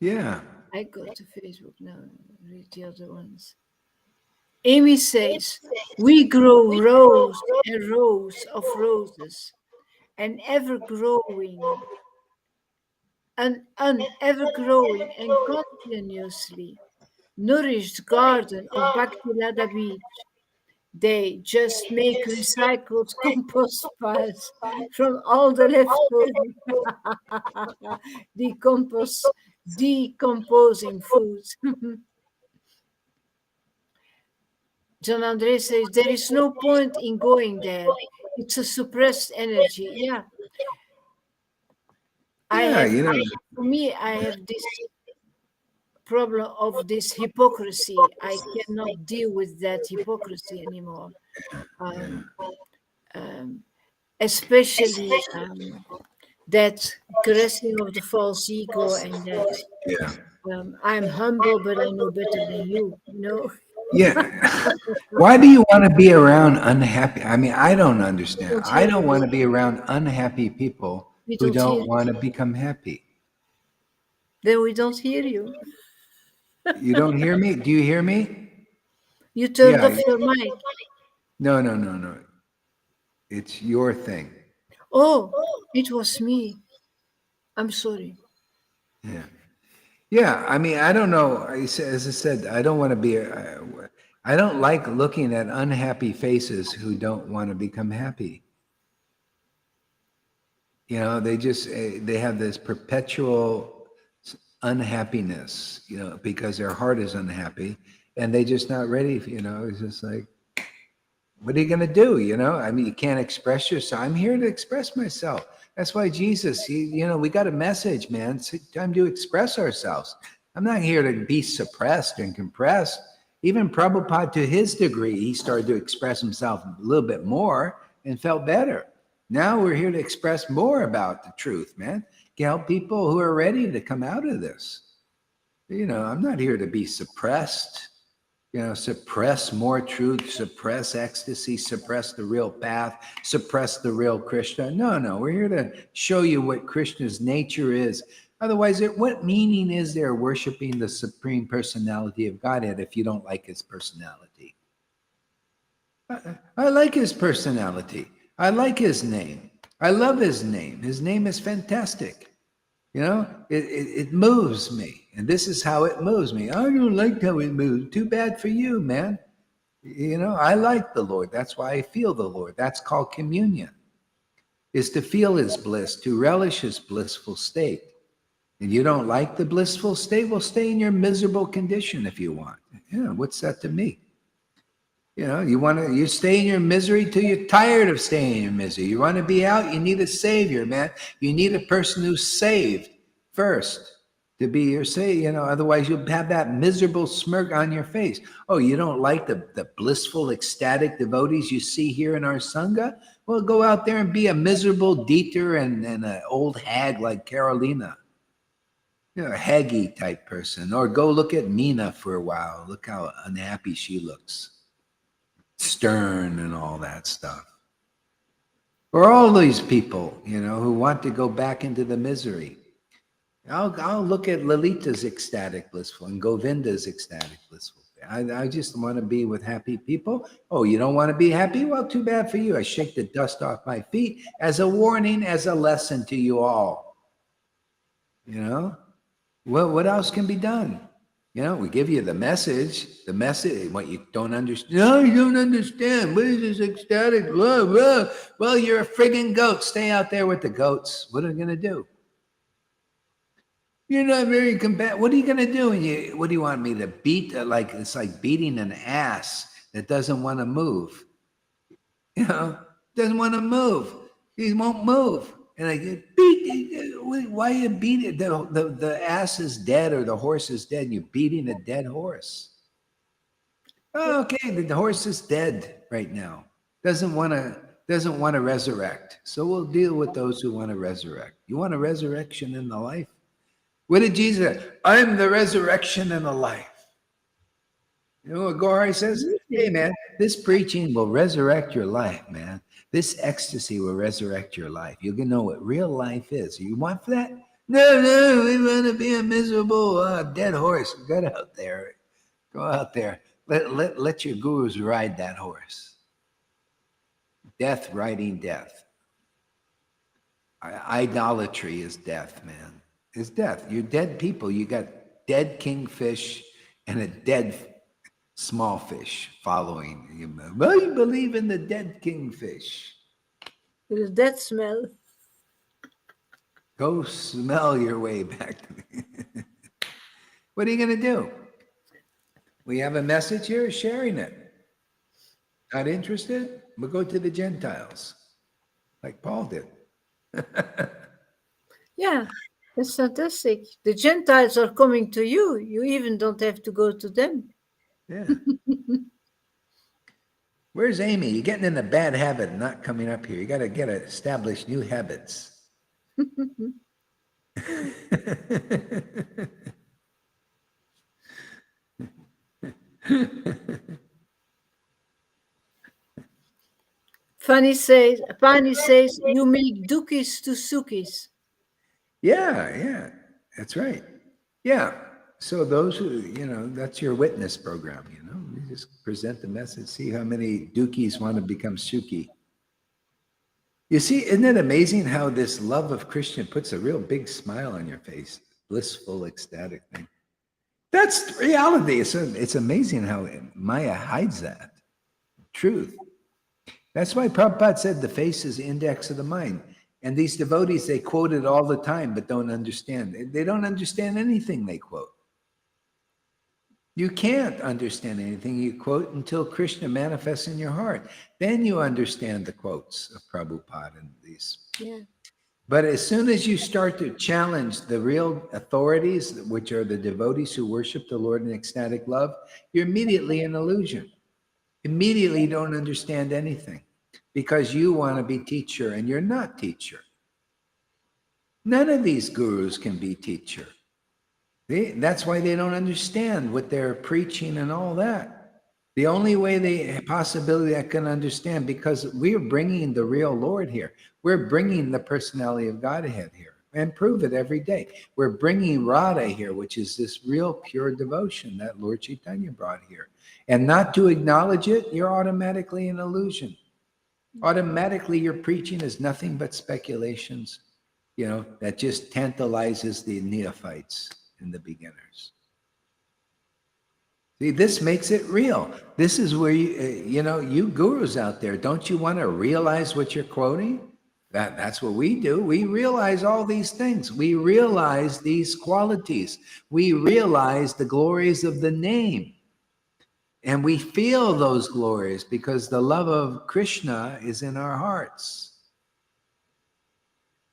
Yeah. I go to Facebook now, read the other ones. Amy says, we grow rows and rows of roses, an ever-growing, an ever-growing and continuously nourished garden of Bhaktilada Beach. They just make recycled compost piles from all the leftover decomposing foods. John Andre says, there is no point in going there. It's a suppressed energy. Yeah. For me, I have this problem of this hypocrisy. I cannot deal with that hypocrisy anymore. Especially that caressing of the false ego and that I'm humble, but I know better than you, you know? Yeah. Why do you want to be around unhappy? I mean, I don't understand. I don't want to be around unhappy people who don't want to become happy. Then we don't hear you. You don't hear me? Do you hear me? You turned off your mic. No. It's your thing. Oh, it was me. I'm sorry. Yeah. Yeah. I mean, I don't know. As I said, I don't want to be, I don't like looking at unhappy faces who don't want to become happy. You know, they have this perpetual unhappiness, you know, because their heart is unhappy and they're just not ready. You know, it's just like, what are you going to do? You know, I mean, you can't express yourself. I'm here to express myself. That's why Jesus, you know, we got a message, man. It's time to express ourselves. I'm not here to be suppressed and compressed. Even Prabhupada, to his degree, he started to express himself a little bit more and felt better. Now we're here to express more about the truth, man. To help people who are ready to come out of this. You know, I'm not here to be suppressed. You know, suppress more truth, suppress ecstasy, suppress the real path, suppress the real Krishna. No, we're here to show you what Krishna's nature is. Otherwise, what meaning is there worshiping the Supreme Personality of Godhead if you don't like his personality? I like his personality. I like his name. I love his name. His name is fantastic. You know, it moves me. And this is how it moves me. I don't like how it moves. Too bad for you, man. You know, I like the Lord. That's why I feel the Lord. That's called communion, is to feel his bliss, to relish his blissful state. And you don't like the blissful state? Well, stay in your miserable condition if you want. Yeah, what's that to me? You know, you stay in your misery till you're tired of staying in your misery. You want to be out, you need a savior, man. You need a person who's saved first to be your savior. You know, otherwise you'll have that miserable smirk on your face. Oh, you don't like the blissful, ecstatic devotees you see here in our Sangha? Well, go out there and be a miserable Dieter and an old hag like Carolina. You know, a haggy type person. Or go look at Mina for a while. Look how unhappy she looks. Stern and all that stuff. Or all these people, you know, who want to go back into the misery. I'll look at Lalita's ecstatic blissful and Govinda's ecstatic blissful. I just want to be with happy people. Oh, you don't want to be happy? Well, too bad for you. I shake the dust off my feet as a warning, as a lesson to you all. You know, what else can be done? You know, we give you the message, what you don't understand. No, you don't understand. What is this ecstatic love? Well, you're a friggin' goat. Stay out there with the goats. What are you going to do? You're not very combative. What are you going to do? What do you want me to beat? It's like beating an ass that doesn't want to move. You know, doesn't want to move. He won't move. And I get beat. Why you beat it? The ass is dead or the horse is dead. You're beating a dead horse. Oh, okay, the horse is dead right now. Doesn't want to resurrect. So we'll deal with those who want to resurrect. You want a resurrection in the life? What did Jesus say? I'm the resurrection and the life. You know what Gohari says? Hey, man, this preaching will resurrect your life, man. This ecstasy will resurrect your life. You're going to know what real life is. You want that? No, we want to be a miserable dead horse. Get out there. Go out there. Let your gurus ride that horse. Death riding death. Idolatry is death, man. It's death. You're dead people. You got dead kingfish and a dead small fish following you. Well, you believe in the dead kingfish. It is that smell. Go smell your way back to me. What are you going to do? We have a message here, sharing it. Not interested? We'll go to the Gentiles, like Paul did. Yeah, that's fantastic. The Gentiles are coming to you. You even don't have to go to them. Yeah. Where's Amy? You're getting in a bad habit of not coming up here. You got to establish new habits. Pani says, you make dukis to sukis. Yeah, that's right. Yeah. So those who, that's your witness program, you just present the message, see how many dukis want to become suki. You see, isn't it amazing how this love of Krishna puts a real big smile on your face? Blissful, ecstatic thing. That's reality. It's amazing how Maya hides that truth. That's why Prabhupada said the face is the index of the mind. And these devotees, they quote it all the time, but don't understand. They don't understand anything they quote. You can't understand anything you quote until Krishna manifests in your heart. Then you understand the quotes of Prabhupada and these. Yeah. But as soon as you start to challenge the real authorities, which are the devotees who worship the Lord in ecstatic love, you're immediately in illusion. Immediately you don't understand anything because you want to be teacher and you're not teacher. None of these gurus can be teacher. That's why they don't understand what they're preaching and all that. The only way they possibility I can understand, because we're bringing the real Lord here. We're bringing the personality of Godhead here and prove it every day. We're bringing Radha here, which is this real pure devotion that Lord Caitanya brought here. And not to acknowledge it, you're automatically in illusion. Automatically, your preaching is nothing but speculations, that just tantalizes the neophytes and the beginners. See, this makes it real. This is where you gurus out there, don't you want to realize what you're quoting? That's what we do. We realize all these things. We realize these qualities. We realize the glories of the name. And we feel those glories because the love of Krishna is in our hearts.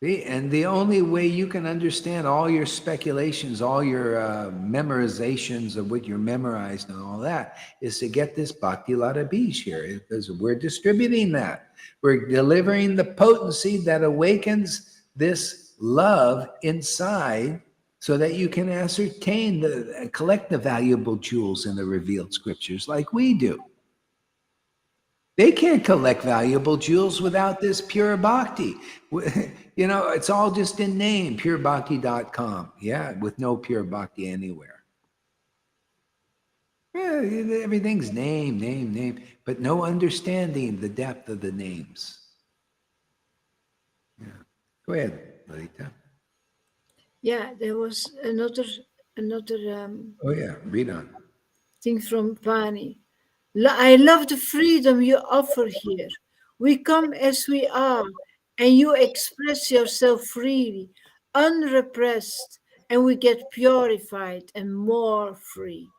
See? And the only way you can understand all your speculations, all your memorizations of what you're memorized and all that is to get this Bhakti Lata Bij here, because we're distributing that. We're delivering the potency that awakens this love inside so that you can ascertain collect the valuable jewels in the revealed scriptures like we do. They can't collect valuable jewels without this pure bhakti. It's all just in name, purebhakti.com. Yeah, with no pure bhakti anywhere. Yeah, everything's name, but no understanding the depth of the names. Yeah. Go ahead, Lalita. Yeah, there was another Oh yeah, read on. thing from Pani. I love the freedom you offer here. We come as we are, and you express yourself freely, unrepressed, and we get purified and more free.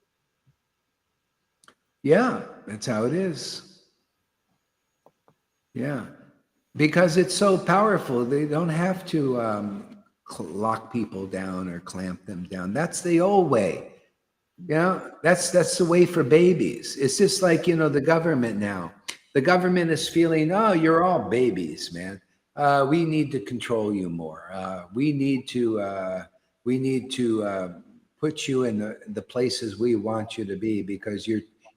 Yeah, that's how it is. Yeah, because it's so powerful. They don't have to lock people down or clamp them down. That's the old way. That's the way for babies. It's just like, the government now. The government is feeling, oh, you're all babies, man. We need to control you more. We need to put you in the places we want you to be because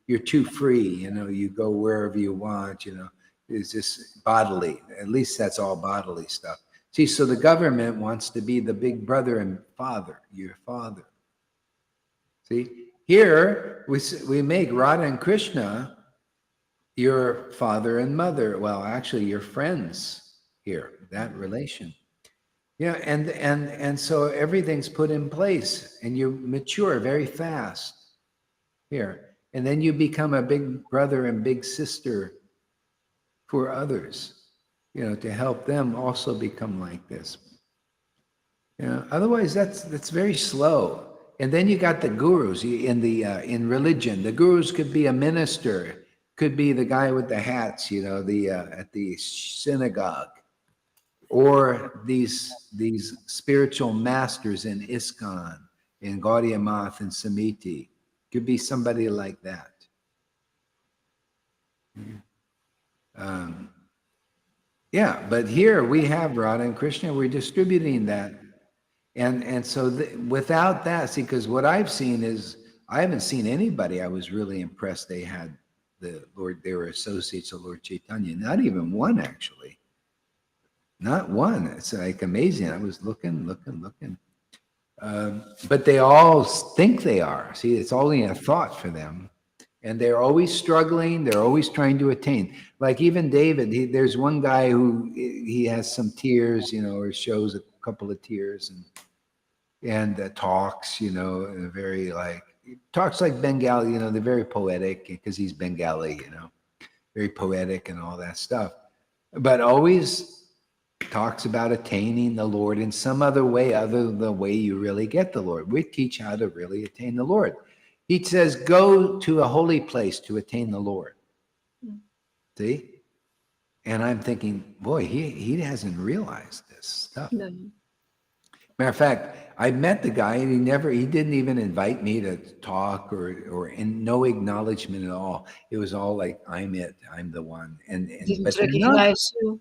you're too free, you know, you go wherever you want, you know, it's just bodily. At least that's all bodily stuff. See, so the government wants to be the big brother and father, your father. See, here we make Radha and Krishna your father and mother. Well, actually, your friends here, that relation. Yeah, and so everything's put in place, and you mature very fast here, and then you become a big brother and big sister for others, you know, to help them also become like this. You know, otherwise that's very slow. And then you got the gurus in the in religion. The gurus could be a minister, could be the guy with the hats, you know, the at the synagogue, or these spiritual masters in ISKCON, in Gaudiya Math and Samiti. Could be somebody like that. Yeah, but here we have Radha and Krishna. We're distributing that, and so without that, see, because what I've seen is I haven't seen anybody. I was really impressed. They had the Lord. They were associates of Lord Caitanya. Not even one, actually. Not one. It's like amazing. I was looking. But they all think they are. See, it's only a thought for them. And they're always struggling. They're always trying to attain. Like even David, there's one guy who he has some tears, you know, or shows a couple of tears and talks, you know, in a very like, talks like Bengali, you know, they're very poetic because he's Bengali, you know, very poetic and all that stuff. But always talks about attaining the Lord in some other way other than the way you really get the Lord. We teach how to really attain the Lord. He says, go to a holy place to attain the Lord. See? And I'm thinking, boy, he hasn't realized this stuff. No. Matter of fact, I met the guy and he didn't even invite me to talk or in no acknowledgement at all. It was all like, I'm it, I'm the one. Didn't But they're not. recognize you.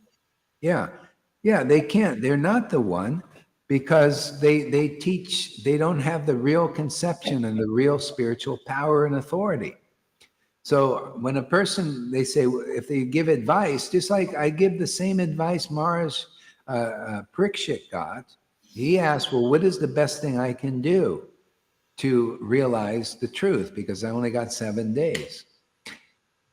Yeah, they can't. They're not the one because they teach, they don't have the real conception and the real spiritual power and authority. So when a person, they say, if they give advice, just like I give the same advice Maharaj Parikshit got, he asked, well, what is the best thing I can do to realize the truth? Because I only got 7 days.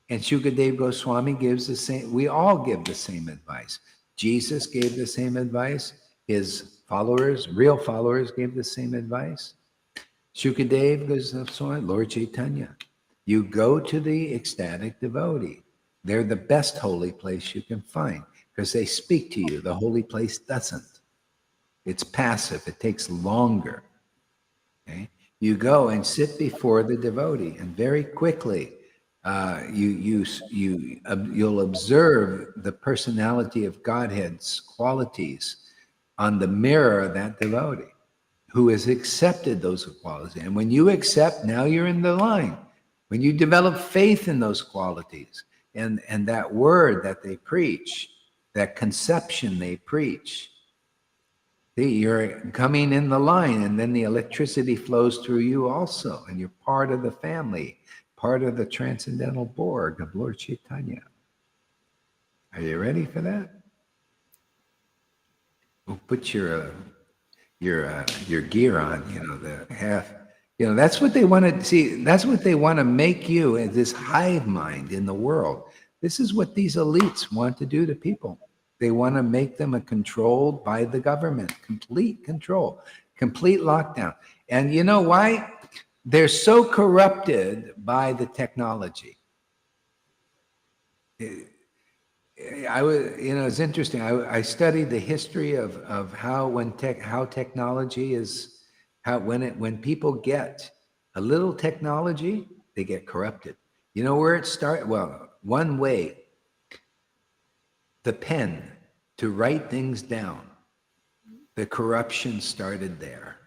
And Shukadev Goswami gives the same, we all give the same advice. Jesus gave the same advice. His followers, real followers, gave the same advice. Shukadev Goswami, Lord Caitanya. You go to the ecstatic devotee. They're the best holy place you can find because they speak to you. The holy place doesn't. It's passive. It takes longer. Okay? You go and sit before the devotee, and very quickly you'll observe the personality of Godhead's qualities on the mirror of that devotee who has accepted those qualities. And when you accept, now you're in the line. When you develop faith in those qualities and that word that they preach, that conception they preach, see, you're coming in the line, and then the electricity flows through you also, and you're part of the family, part of the transcendental Borg of Lord Caitanya. Are you ready for that? Well, put your gear on, you know, the half. You know, that's what they want to see. That's what they want to make you as this hive mind in the world. This is what these elites want to do to people. They want to make them controlled by the government, complete control, complete lockdown. And you know why? They're so corrupted by the technology. I was, you know, it's interesting. I studied the history of how technology is, when people get a little technology, they get corrupted. You know where it started? Well, one way, the pen to write things down. The corruption started there.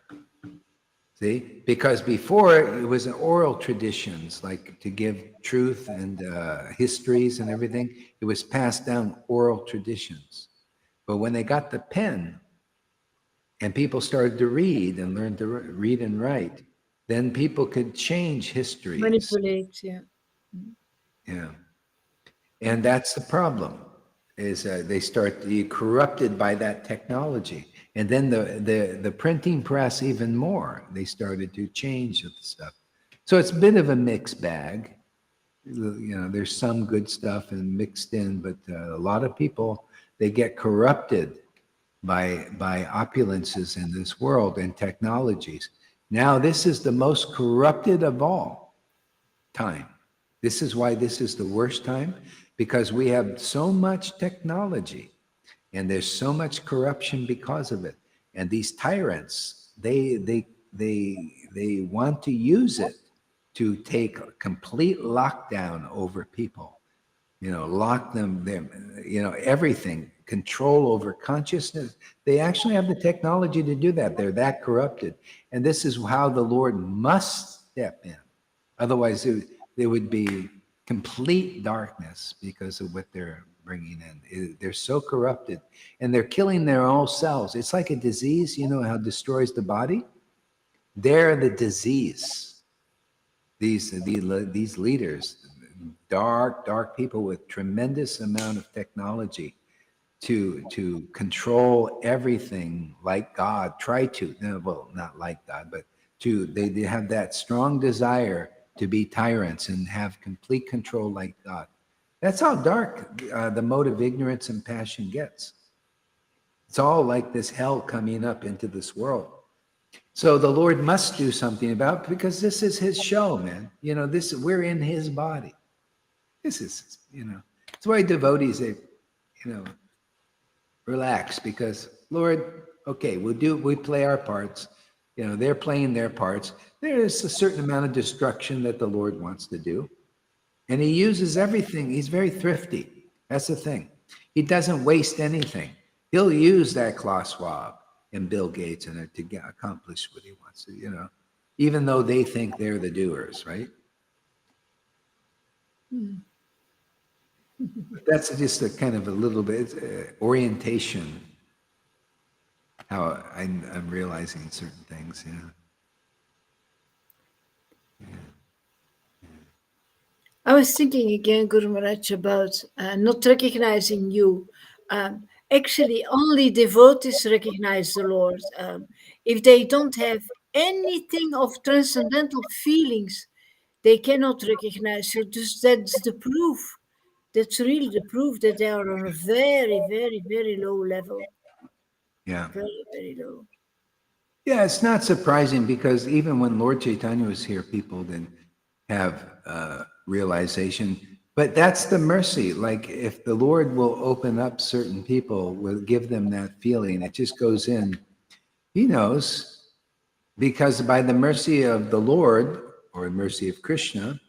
See, because before it was oral traditions, like to give truth and histories and everything. It was passed down oral traditions. But when they got the pen and people started to read and learn to read and write, then people could change histories. Manipulate, yeah. Yeah. And that's the problem, is they start to be corrupted by that technology. And then the printing press even more. They started to change the stuff. So it's a bit of a mixed bag. You know, there's some good stuff and mixed in, but a lot of people, they get corrupted by opulences in this world and technologies. Now, this is the most corrupted of all time. This is why this is the worst time, because we have so much technology and there's so much corruption because of it. And these tyrants, they want to use it to take a complete lockdown over people. You know, lock them, you know, everything, control over consciousness. They actually have the technology to do that. They're that corrupted. And this is how the Lord must step in. Otherwise, there would be complete darkness because of what they're bringing in. They're so corrupted, and they're killing their own selves. It's like a disease, you know, how it destroys the body. They're the disease. These leaders, dark people with tremendous amount of technology to control everything like God. Try to, no, well, not like God, but they have that strong desire to be tyrants and have complete control like God. That's how dark the mode of ignorance and passion gets. It's all like this hell coming up into this world. So the Lord must do something about it, because this is his show, man. You know, we're in his body. This is, you know, that's why devotees, they, you know, relax, because Lord, okay, we play our parts. You know, they're playing their parts. There is a certain amount of destruction that the Lord wants to do. And he uses everything. He's very thrifty. That's the thing. He doesn't waste anything. He'll use that Klaus Schwab and Bill Gates and to accomplish what he wants to, you know, even though they think they're the doers, right? But that's just a kind of a little bit orientation, how I'm realizing certain things, yeah. I was thinking again, Guru Maharaj, about not recognizing you. Actually, only devotees recognize the Lord. If they don't have anything of transcendental feelings, they cannot recognize you. Just that's the proof. That's really the proof that they are on a very, very, very low level. Yeah. Very, very low. Yeah, it's not surprising, because even when Lord Caitanya was here, people didn't have realization. But that's the mercy. Like, if the Lord will open up certain people, will give them that feeling, it just goes in. He knows, because by the mercy of the Lord, or mercy of Krishna,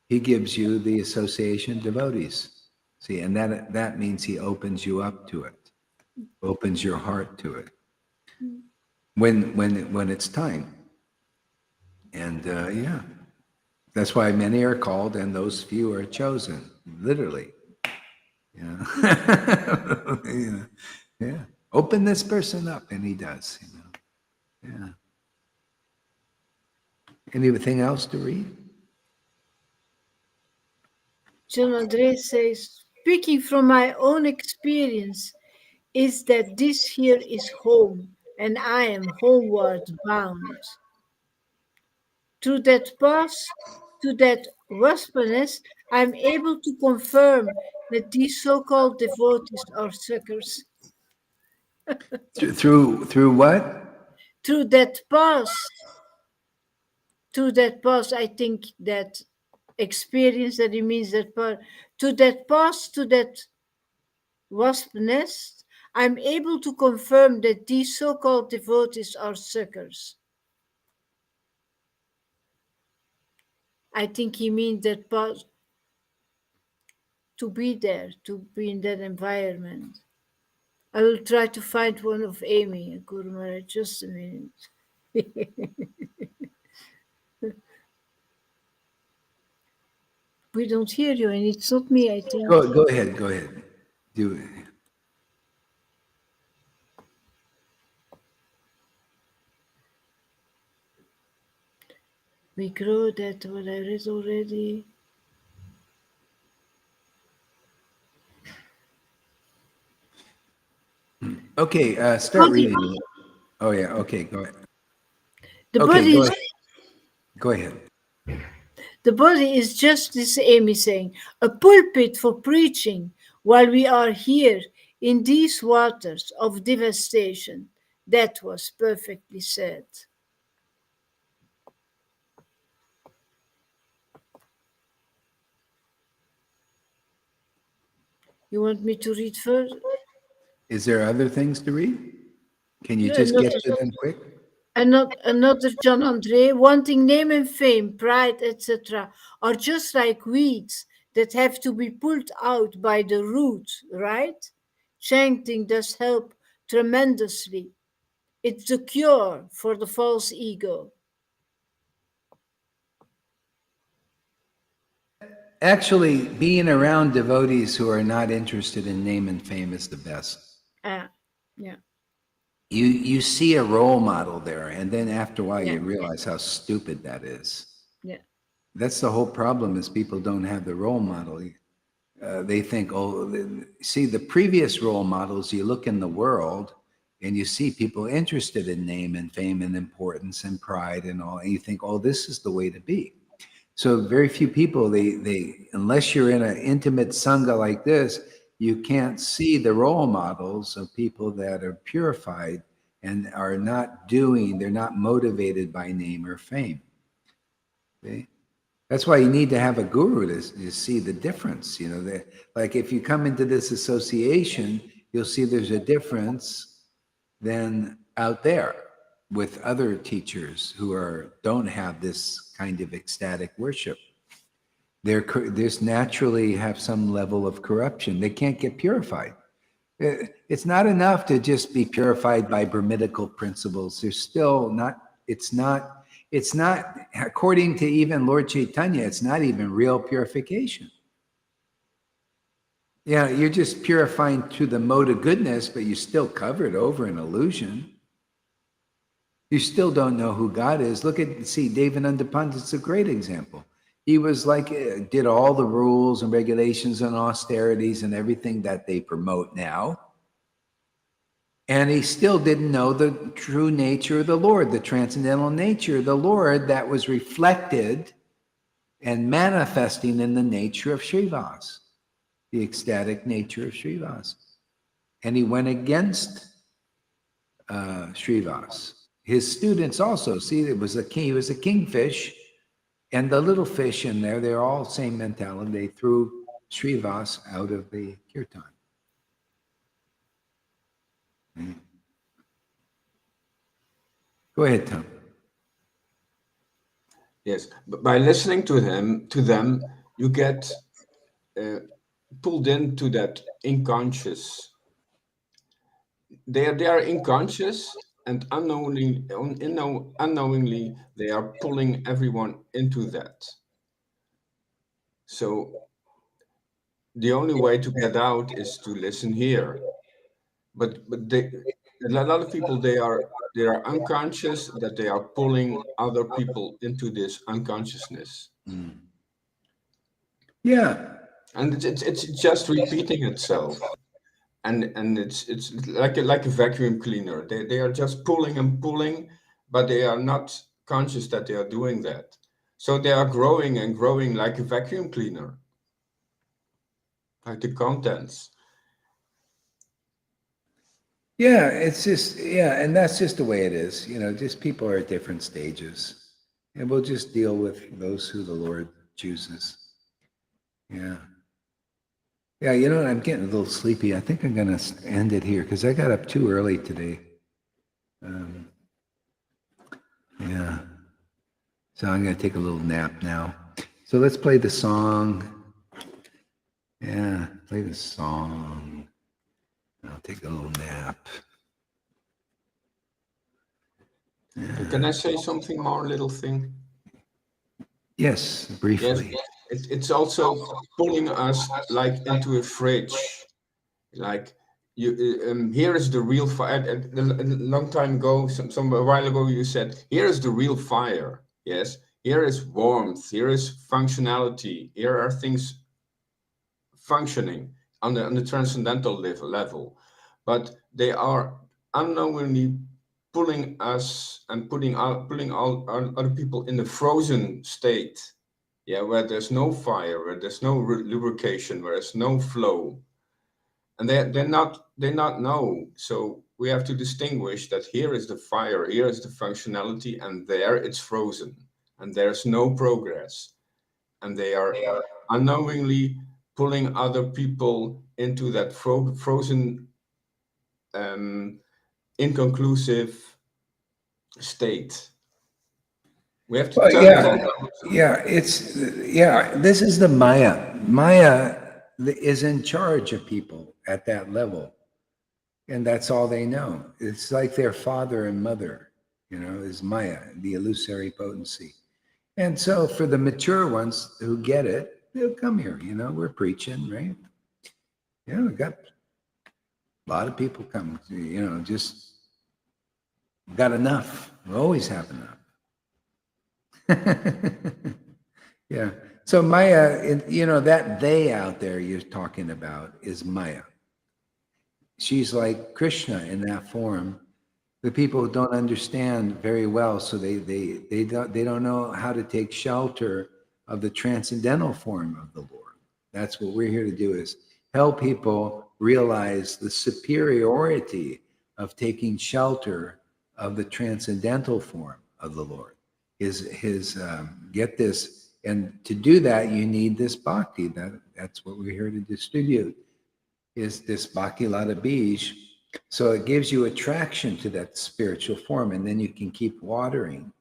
he gives you the association of devotees. See, and that means he opens you up to it, opens your heart to it when it's time. And yeah, that's why many are called and those few are chosen, literally. Yeah. Yeah. Yeah. Open this person up, and he does, you know. Yeah. Anything else to read? John Andre says, speaking from my own experience, is that this here is home and I am homeward bound. Through that past, to that waspiness, I am able to confirm that these so-called devotees are suckers. Through what? Through that past, I think that experience that it means that part, to that past, to that wasp nest, I'm able to confirm that these so-called devotees are suckers. I think he means that past, to be there, to be in that environment. I will try to find one of Amy, Guru Maharaj, just a minute. We don't hear you, and it's not me, I think. Go ahead. Do it. We grow that what I read already. Okay, start reading. Oh yeah. Okay, go ahead. The Okay, body go is ahead. Go ahead. The body is just this Amy saying, a pulpit for preaching while we are here in these waters of devastation. That was perfectly said. You want me to read further? Is there other things to read? Can you No, just get another, to them quick? another John Andre, wanting name and fame, pride, etc., are just like weeds that have to be pulled out by the roots, right? Chanting does help tremendously. It's the cure for the false ego. Actually, being around devotees who are not interested in name and fame is the best. Yeah, You see a role model there, and then after a while yeah, you realize how stupid that is. yeah, That's the whole problem, is people don't have the role model. They think, oh, see, the previous role models, you look in the world and you see people interested in name and fame and importance and pride and all, and you think, oh, this is the way to be. So very few people, they unless you're in an intimate sangha like this, you can't see the role models of people that are purified and are not doing, they're not motivated by name or fame. Okay? That's why you need to have a guru to see the difference. You know, like if you come into this association, you'll see there's a difference than out there with other teachers who don't have this kind of ecstatic worship. There's naturally have some level of corruption. They can't get purified. It's not enough to just be purified by Brahminical principles. There's still not, it's not, according to even Lord Caitanya, it's not even real purification. Yeah, you're just purifying to the mode of goodness, but you're still covered over in illusion. You still don't know who God is. See, Devananda Pandit's a great example. He was like, did all the rules and regulations and austerities and everything that they promote now. And he still didn't know the true nature of the Lord, the transcendental nature of the Lord that was reflected and manifesting in the nature of Srivas, the ecstatic nature of Srivas. And he went against Srivas. His students also, see, he was a kingfish, and the little fish in there, they're all same mentality. They threw Srivas out of the kirtan. Go ahead, Tom. Yes, but by listening to them, you get pulled into that unconscious. They are unconscious, and unknowingly, they are pulling everyone into that. So the only way to get out is to listen here. But a lot of people, they are unconscious that they are pulling other people into this unconsciousness. Yeah. And it's just repeating itself, and it's like a vacuum cleaner. They are just pulling and pulling, but they are not conscious that they are doing that. So they are growing and growing like a vacuum cleaner, like the contents. Yeah, it's just, yeah, and that's just the way it is. You know, just people are at different stages. And we'll just deal with those who the Lord chooses. Yeah. Yeah, you know, I'm getting a little sleepy. I think I'm going to end it here because I got up too early today. Yeah. So I'm going to take a little nap now. So let's play the song. Yeah, play the song. I'll take a little nap. Can I say something more, little thing? Yes, briefly. Yes, it's also pulling us like into a fridge. Like you, here is the real fire. A long time ago, a while ago, you said, here is the real fire. Yes, here is warmth. Here is functionality. Here are things functioning on the transcendental level. but they are unknowingly pulling us and pulling all other people in a frozen state, where there's no fire, where there's no lubrication, where there's no flow, and they not know. So we have to distinguish that here is the fire, here is the functionality, and there it's frozen, and there's no progress, and they are unknowingly pulling other people into that frozen, inconclusive state. We have to Well, tell this is the Maya. Maya is in charge of people at that level, and that's all they know. It's like their father and mother, is Maya, the illusory potency. And so for the mature ones who get it, they'll come here. We're preaching, right? We got a lot of people come. Just got enough. We always have enough. Yeah. So Maya, that they out there you're talking about is Maya. She's like Krishna in that form. The people don't understand very well, so they don't know how to take shelter of the transcendental form of the Lord. That's what we're here to do, is help people realize the superiority of taking shelter of the transcendental form of the Lord. Get this, and to do that you need this bhakti. That's what we're here to distribute, is this bhakti lata bij. So it gives you attraction to that spiritual form, and then you can keep watering.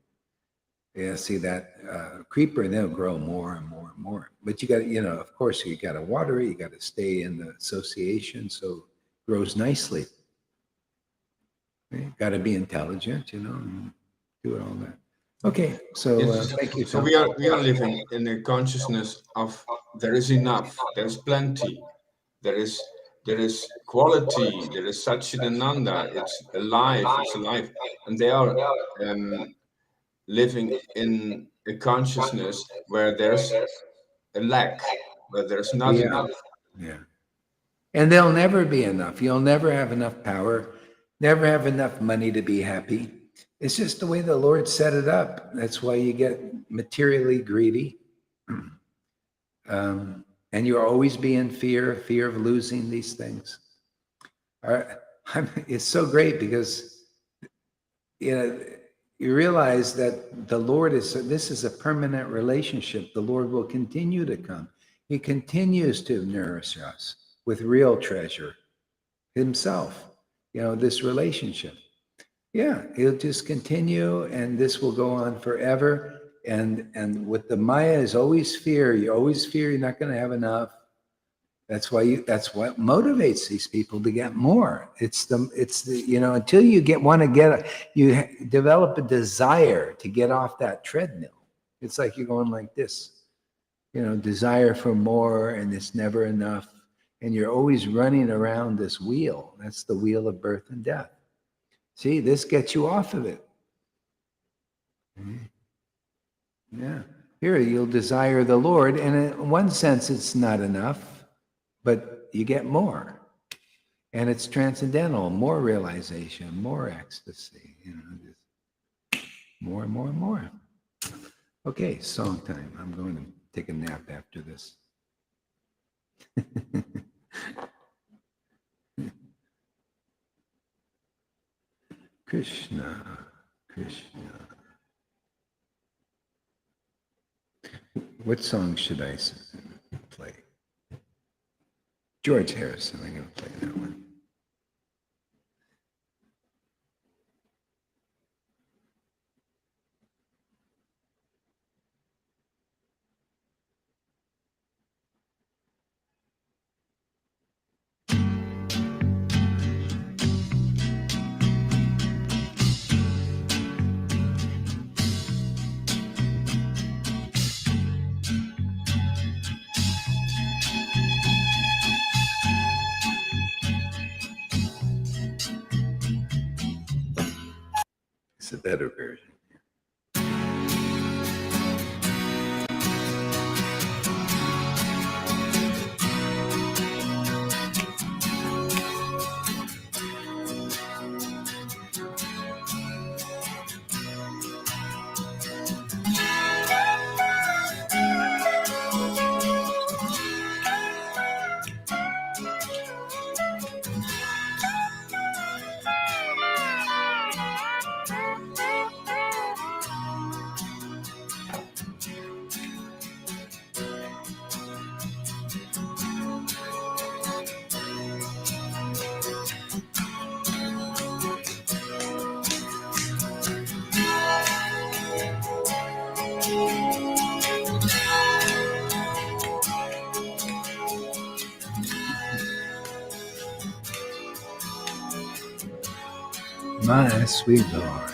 See that creeper, and they'll grow more and more and more. But you got to, of course, you got to water it. You got to stay in the association so it grows nicely. You got to be intelligent, and do all that. Okay, so thank you. So we are living in a consciousness of there is enough, there's plenty, there is quality, there is Satchidananda, it's alive, and they are living in a consciousness where there's a lack, where there's not enough. Yeah, and there'll never be enough. You'll never have enough power, never have enough money to be happy. It's just the way the Lord set it up. That's why you get materially greedy. And you'll always be in fear of losing these things. It's so great because you realize that the Lord this is a permanent relationship. The Lord will continue to come. He continues to nourish us with real treasure himself, this relationship. Yeah, he'll just continue, and this will go on forever. And with the Maya is always fear. You always fear you're not going to have enough. That's what motivates these people to get more. It's the until you you develop a desire to get off that treadmill. It's like you're going like this, desire for more, and it's never enough, and you're always running around this wheel. That's the wheel of birth and death. See, this gets you off of it. Yeah. Here, you'll desire the Lord, and in one sense, it's not enough, but you get more. And it's transcendental, more realization, more ecstasy, just more and more and more. Okay, song time. I'm going to take a nap after this. Krishna, Krishna. What song should I play? George Harrison, I'm going to play that one. It's a better version. my sweet Lord.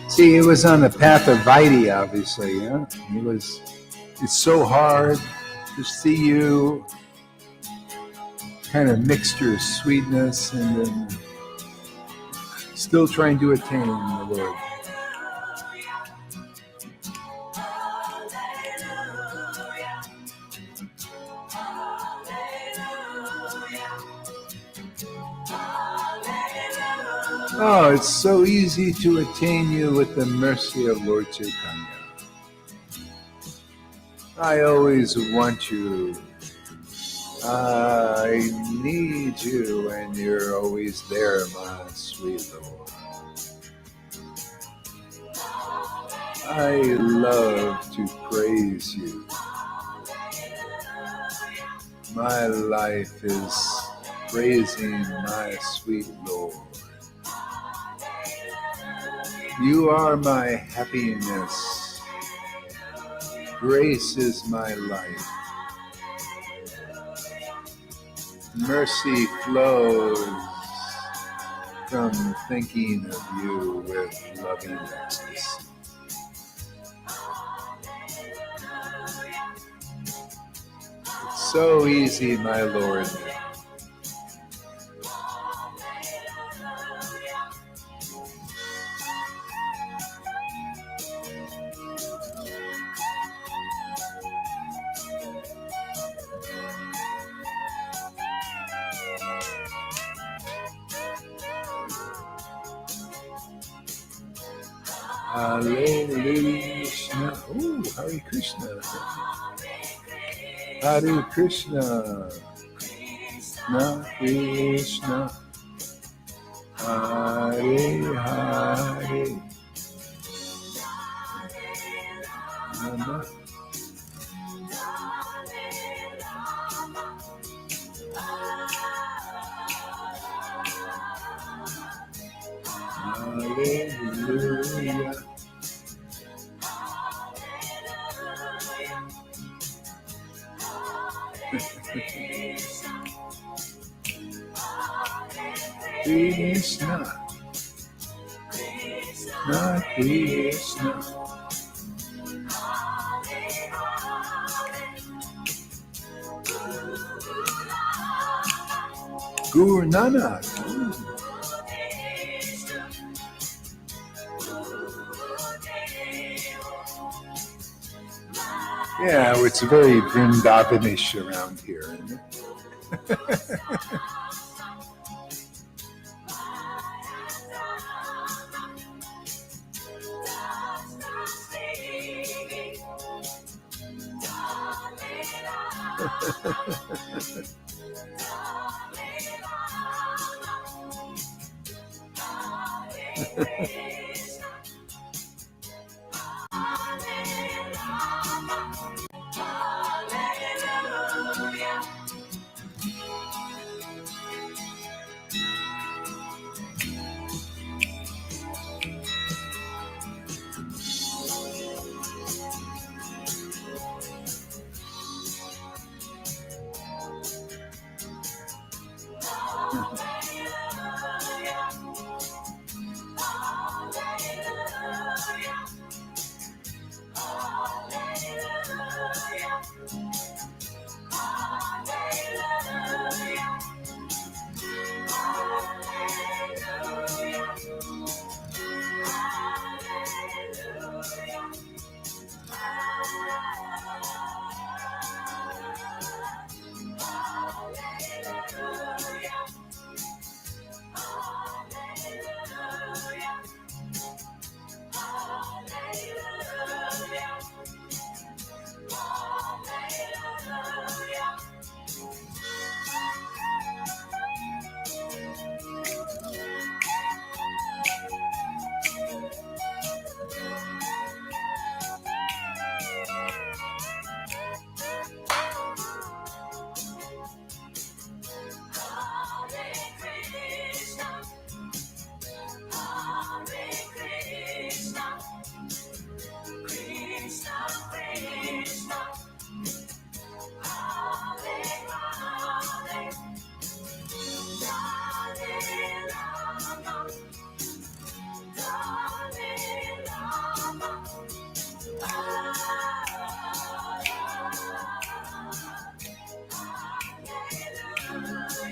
See, it was on the path of Vaidhi, obviously. Yeah? It's so hard to see you, kind of mixture of sweetness and then still trying to attain the Lord. Oh, it's so easy to attain you with the mercy of Lord Caitanya. I always want you. I need you, and you're always there, my sweet Lord. I love to praise you. My life is praising my sweet Lord. You are my happiness. Grace is my life. Mercy flows from thinking of you with loving ecstasy. It's so easy, my Lord. Hallelujah. Oh, Hare Krishna. Hare Krishna. Krishna Krishna. Hare Hare. Nama. Hallelujah. Krishna, Krishna, Krishna. Guru Nanak. Yeah, it's very Vrindavanish around here, isn't it?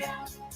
Caitanya.